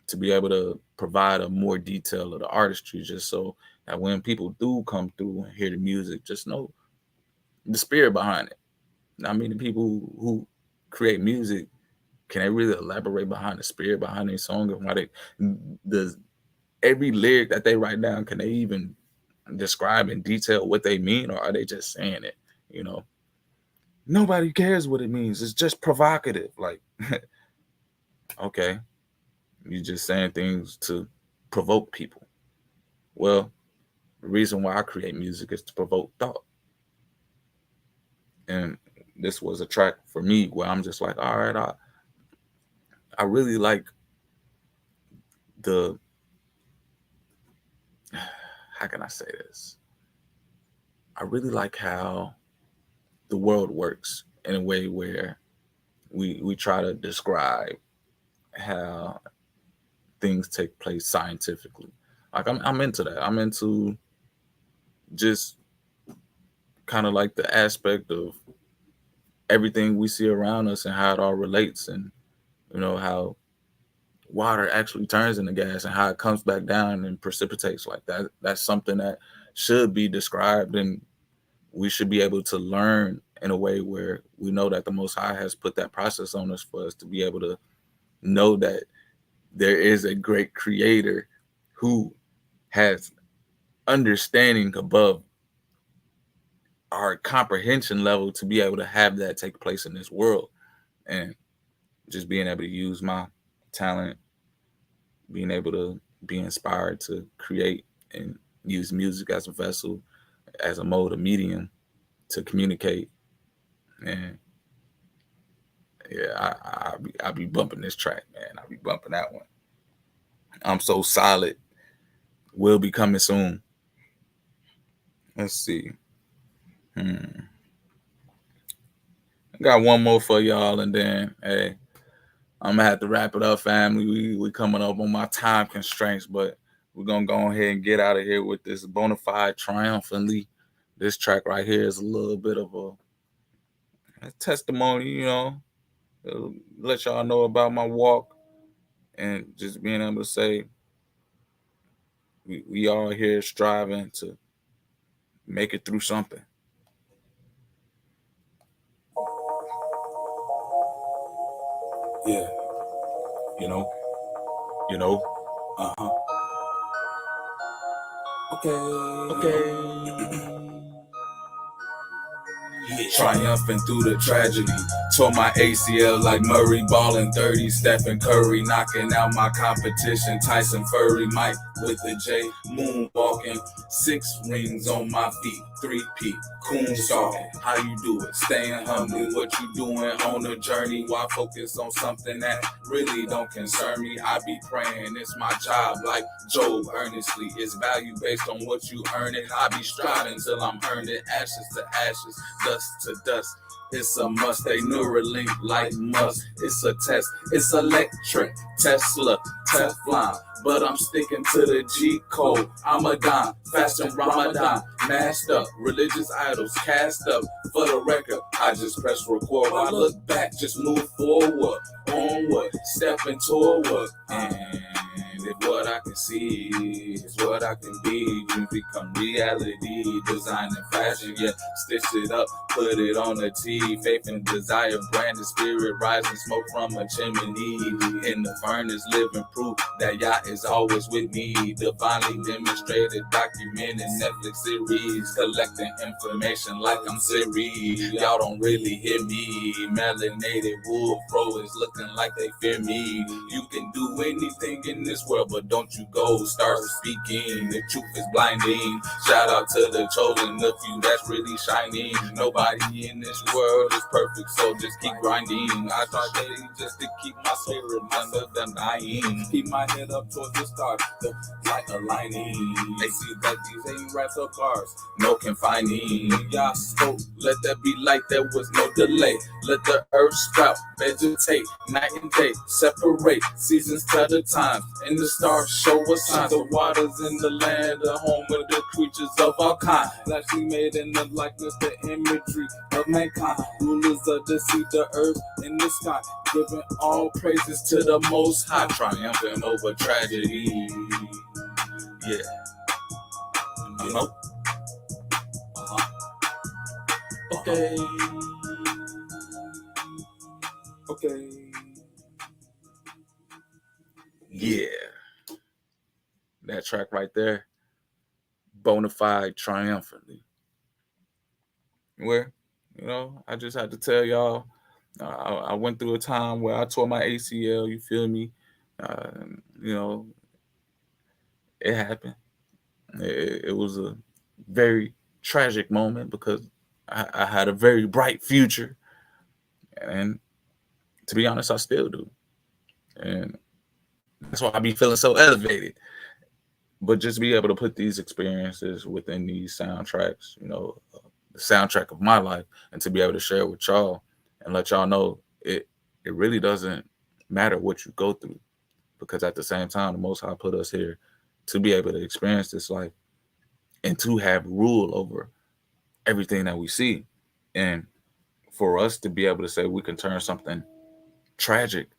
to be able to provide a more detail of the artistry, just so that when people do come through and hear the music, just know the spirit behind it. I mean, the people who create music, can they really elaborate behind the spirit behind their song, and why every lyric that they write down, can they even describe in detail what they mean, or are they just saying it? Nobody cares what it means. It's just provocative. Like, okay, you're just saying things to provoke people. Well, the reason why I create music is to provoke thought. And this was a track for me where I'm just like, all right, I really like how can I say this? I really like how the world works in a way where we try to describe how things take place scientifically. Like I'm into that. I'm into just kind of like the aspect of everything we see around us and how it all relates, and how water actually turns into gas and how it comes back down and precipitates like that. That's something that should be described, and we should be able to learn in a way where we know that the Most High has put that process on us for us to be able to know that there is a great creator who has understanding above our comprehension level to be able to have that take place in this world. And just being able to use my talent, being able to be inspired to create and use music as a vessel, as a mode of medium to communicate. And yeah, I be bumping this track, man. I be bumping that one. I'm so solid. Will be coming soon. Let's see. I got one more for y'all, and then hey, I'm gonna have to wrap it up, family. We coming up on my time constraints, but we're gonna go ahead and get out of here with this Bonafide Triumphantly. This track right here is a little bit of a testimony, It'll let y'all know about my walk, and just being able to say we all here striving to make it through something. Yeah, you know, Triumphing through the tragedy. Tore my ACL like Murray, ballin' 30, Stephen Curry, knocking out my competition. Tyson Fury, Mike with the J, moonwalking, 6 rings on my feet, 3P, coon stalking. How you do it? Staying humble. What you doing on the journey? Why focus on something that really don't concern me? I be praying, it's my job like Job earnestly. It's value based on what you earn it. I be striving till I'm earned it. Ashes to ashes, dust to dust. It's a must, they Neuralink like must. It's a test, it's electric, Tesla, Teflon. But I'm sticking to the G code. I'm a dime, fasting Ramadan, masked up, religious idols cast up. For the record, I just press record. I look back, just move forward, onward, stepping toward. And if what I can see is what I can be, dreams become reality. Design and fashion, yeah, stitch it up, put it on the tee. Faith and desire, branded spirit, rising smoke from a chimney. In the furnace, living proof that Yah is always with me. Divinely demonstrated, documented Netflix series, collecting information like I'm Siri. Y'all don't really hear me. Melanated wolf is looking like they fear me. You can do anything in this world, but don't you go start speaking. The truth is blinding. Shout out to the chosen, the few that's really shining. Nobody in this world is perfect, so just keep grinding. I start daily just to keep my spirit under them dying. Keep my head up towards the stars, the light aligning. They see that these ain't raps or cars, no confining. Y'all spoke, let there be light, there was no delay. Let the earth sprout, vegetate, night and day, separate seasons tell the times, and the stars show us signs. The waters in the land, the home of the creatures of all kind. Actually made in the likeness, the imagery of mankind. Rulers of the sea, the earth, and the sky, giving all praises to the Most High, triumphing over tragedy. Yeah. You know? Okay. Okay. Yeah. That track right there. Bonafide triumphantly. Where, you know, I just had to tell y'all, I went through a time where I tore my ACL, you feel me? You know, it happened. It was a very tragic moment because I had a very bright future. And to be honest, I still do. And that's why I be feeling so elevated. But just be able to put these experiences within these soundtracks, you know, the soundtrack of my life, and to be able to share with y'all and let y'all know it really doesn't matter what you go through, because at the same time, the Most High put us here to be able to experience this life and to have rule over everything that we see. And for us to be able to say we can turn something tragic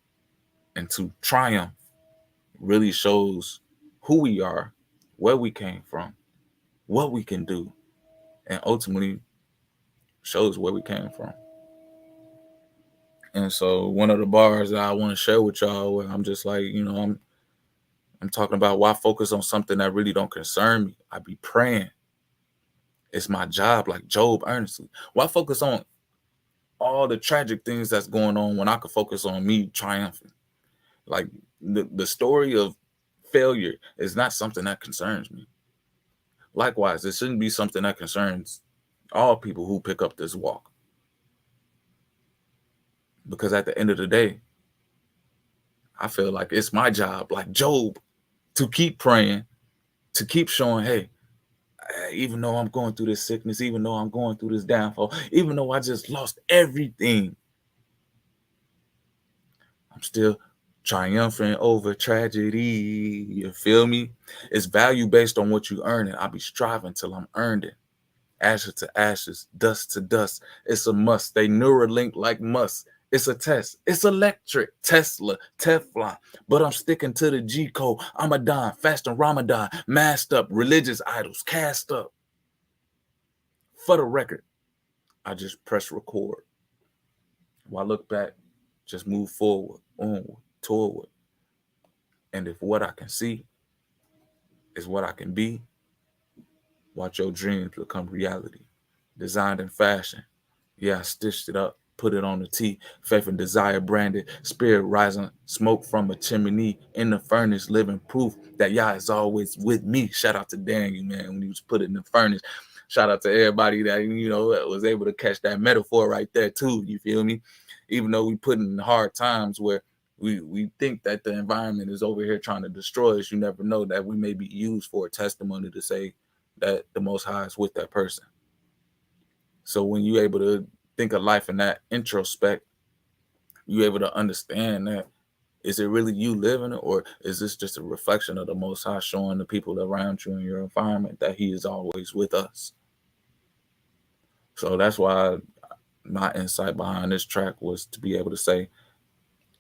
into triumph really shows who we are, where we came from, what we can do, and ultimately shows where we came from. And so one of the bars that I want to share with y'all, where I'm just like, you know, I'm talking about why focus on something that really don't concern me. I be praying. It's my job, like Job earnestly. Why focus on all the tragic things that's going on when I could focus on me triumphing? Like the story of failure is not something that concerns me. Likewise, it shouldn't be something that concerns all people who pick up this walk. Because at the end of the day, I feel like it's my job, like Job, to keep praying, to keep showing, hey, even though I'm going through this sickness, even though I'm going through this downfall, even though I just lost everything, I'm still triumphing over tragedy. You feel me? It's value based on what you earn, and I'll be striving till I'm earned it. Ashes to ashes, dust to dust. It's a must. They Neuralink like must. It's a test. It's electric. Tesla, Teflon. But I'm sticking to the G code. I'm a dime, fasting Ramadan, masked up, religious idols cast up. For the record, I just press record. While I look back, just move forward, onward, toward. And if what I can see is what I can be, Watch your dreams become reality. Designed in fashion. Yeah, I stitched it up, put it on the T. Faith and desire branded. Spirit rising, smoke from a chimney in the furnace. Living proof that Yah is always with me. Shout out to Daniel, man, when he was put in the furnace. Shout out to everybody that, was able to catch that metaphor right there too. You feel me? Even though we put in hard times where we think that the environment is over here trying to destroy us, you never know that we may be used for a testimony to say that the Most High is with that person. So when you're able to think of life in that introspect, you're able to understand that, is it really you living it, or is this just a reflection of the Most High showing the people around you in your environment that he is always with us? So that's why my insight behind this track was to be able to say,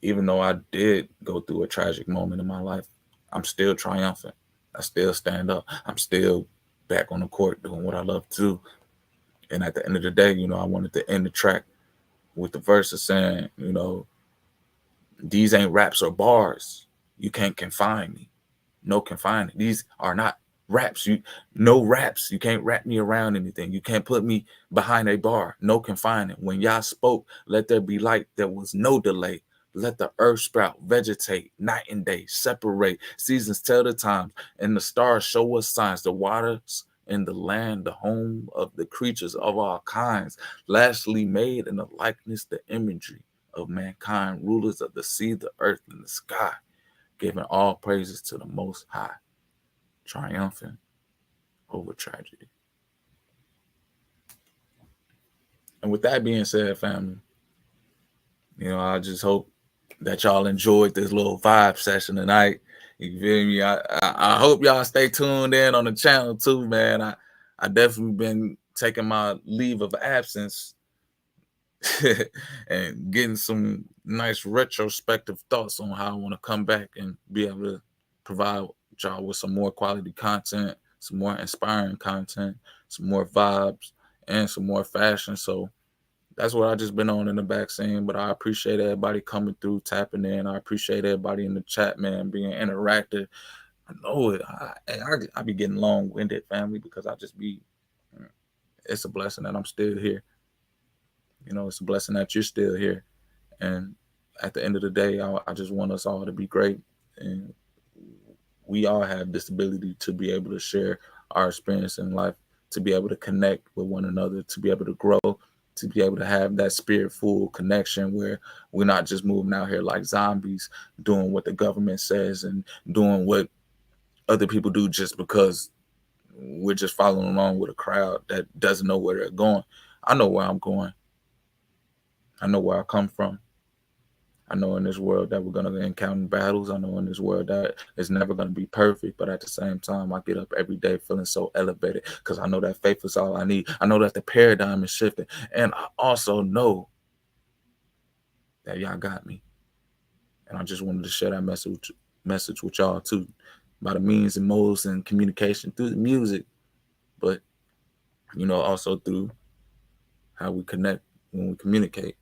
even though I did go through a tragic moment in my life, I'm still triumphant. I still stand up. I'm still back on the court doing what I love to do. And at the end of the day, I wanted to end the track with the verse of saying, these ain't raps or bars. You can't confine me. No confining. These are not raps. No raps. You can't wrap me around anything. You can't put me behind a bar. No confining. When Yah spoke, let there be light. There was no delay. Let the earth sprout, vegetate, night and day, separate. Seasons tell the times, and the stars show us signs. The waters in the land, the home of the creatures of all kinds, lastly made in the likeness, the imagery of mankind, rulers of the sea, the earth, and the sky, giving all praises to the Most High, triumphant over tragedy. And with that being said, family, I just hope that y'all enjoyed this little vibe session tonight. You feel me? I hope y'all stay tuned in on the channel too, man. I definitely been taking my leave of absence and getting some nice retrospective thoughts on how I want to come back and be able to provide y'all with some more quality content, some more inspiring content, some more vibes, and some more fashion. So that's what I just been on in the back scene. But I appreciate everybody coming through, tapping in. I appreciate everybody in the chat, man, being interactive. I know it. I be getting long-winded, family, because it's a blessing that I'm still here. It's a blessing that you're still here. And at the end of the day, I just want us all to be great. And we all have this ability to be able to share our experience in life, to be able to connect with one another, to be able to grow, to be able to have that spirit-full connection where we're not just moving out here like zombies, doing what the government says and doing what other people do just because we're just following along with a crowd that doesn't know where they're going. I know where I'm going. I know where I come from. I know in this world that we're going to encounter battles. I know in this world that it's never going to be perfect. But at the same time, I get up every day feeling so elevated because I know that faith is all I need. I know that the paradigm is shifting. And I also know that y'all got me. And I just wanted to share that message with y'all too, by the means and modes and communication through the music, but also through how we connect when we communicate.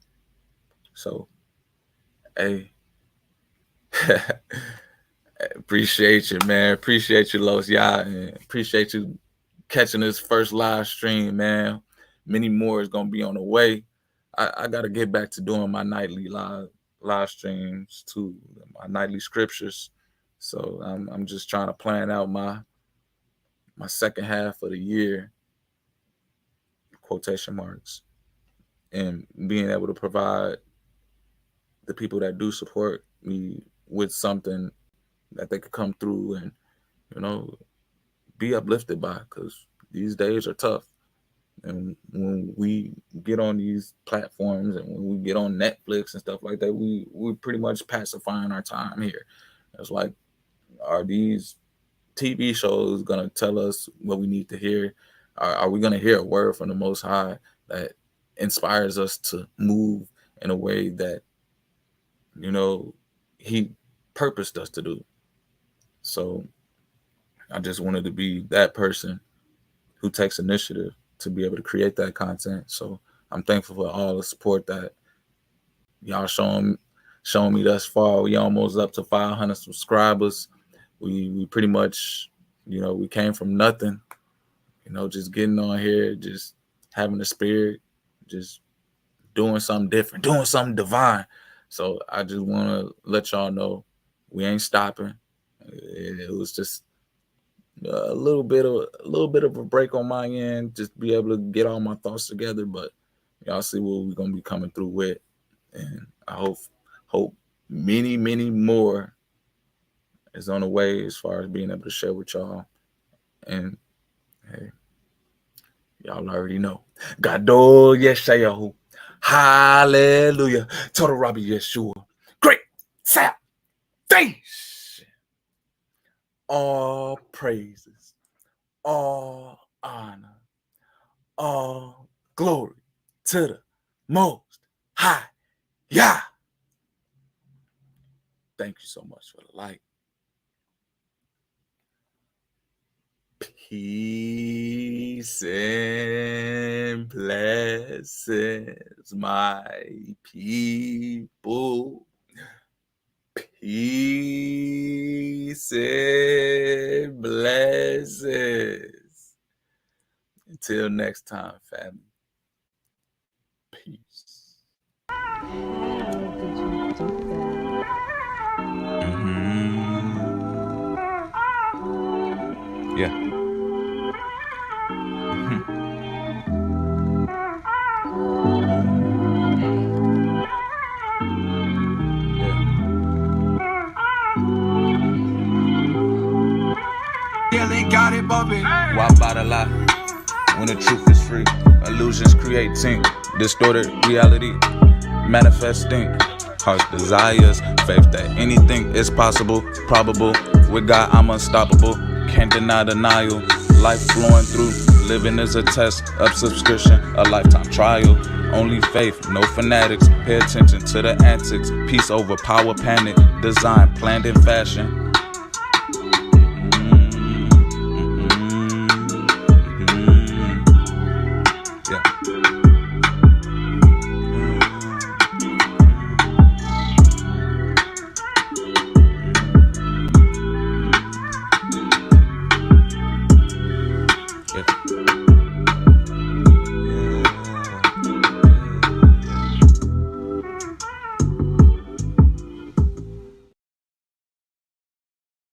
So, hey, appreciate you, man. Appreciate you, Los Yah, and appreciate you catching this first live stream, man. Many more is gonna be on the way. I gotta get back to doing my nightly live streams too, my nightly scriptures. So I'm just trying to plan out my second half of the year, quotation marks, and being able to provide the people that do support me with something that they could come through and, be uplifted by, because these days are tough. And when we get on these platforms and when we get on Netflix and stuff like that, we're pretty much pacifying our time here. It's like, are these TV shows going to tell us what we need to hear? Are we going to hear a word from the Most High that inspires us to move in a way that, he purposed us to do? So I just wanted to be that person who takes initiative to be able to create that content. So I'm thankful for all the support that y'all showing me thus far. We almost up to 500 subscribers. We pretty much, we came from nothing. just getting on here, just having the spirit, just doing something different, doing something divine. So I just want to let y'all know we ain't stopping. It was just a little bit of a break on my end, just be able to get all my thoughts together. But y'all see what we're gonna be coming through with, and I hope many more is on the way as far as being able to share with y'all. And hey, y'all already know. Gadol Yeshayahu. Hallelujah. Total Rabbi Yeshua. Great salvation. All praises, all honor, all glory to the Most High. Yeah. Thank you so much for the light. Peace and blessings, my people. Peace and blessings. Until next time, family. Peace. Yeah. Yeah, they got it bumping. Why buy the lie when the truth is free? Illusions creating distorted reality, manifesting heart's desires, faith that anything is possible, probable. With God, I'm unstoppable. Can't deny denial. Life flowing through, living is a test of subscription, a lifetime trial. Only faith, no fanatics. Pay attention to the antics. Peace over power, panic. Design planned in fashion.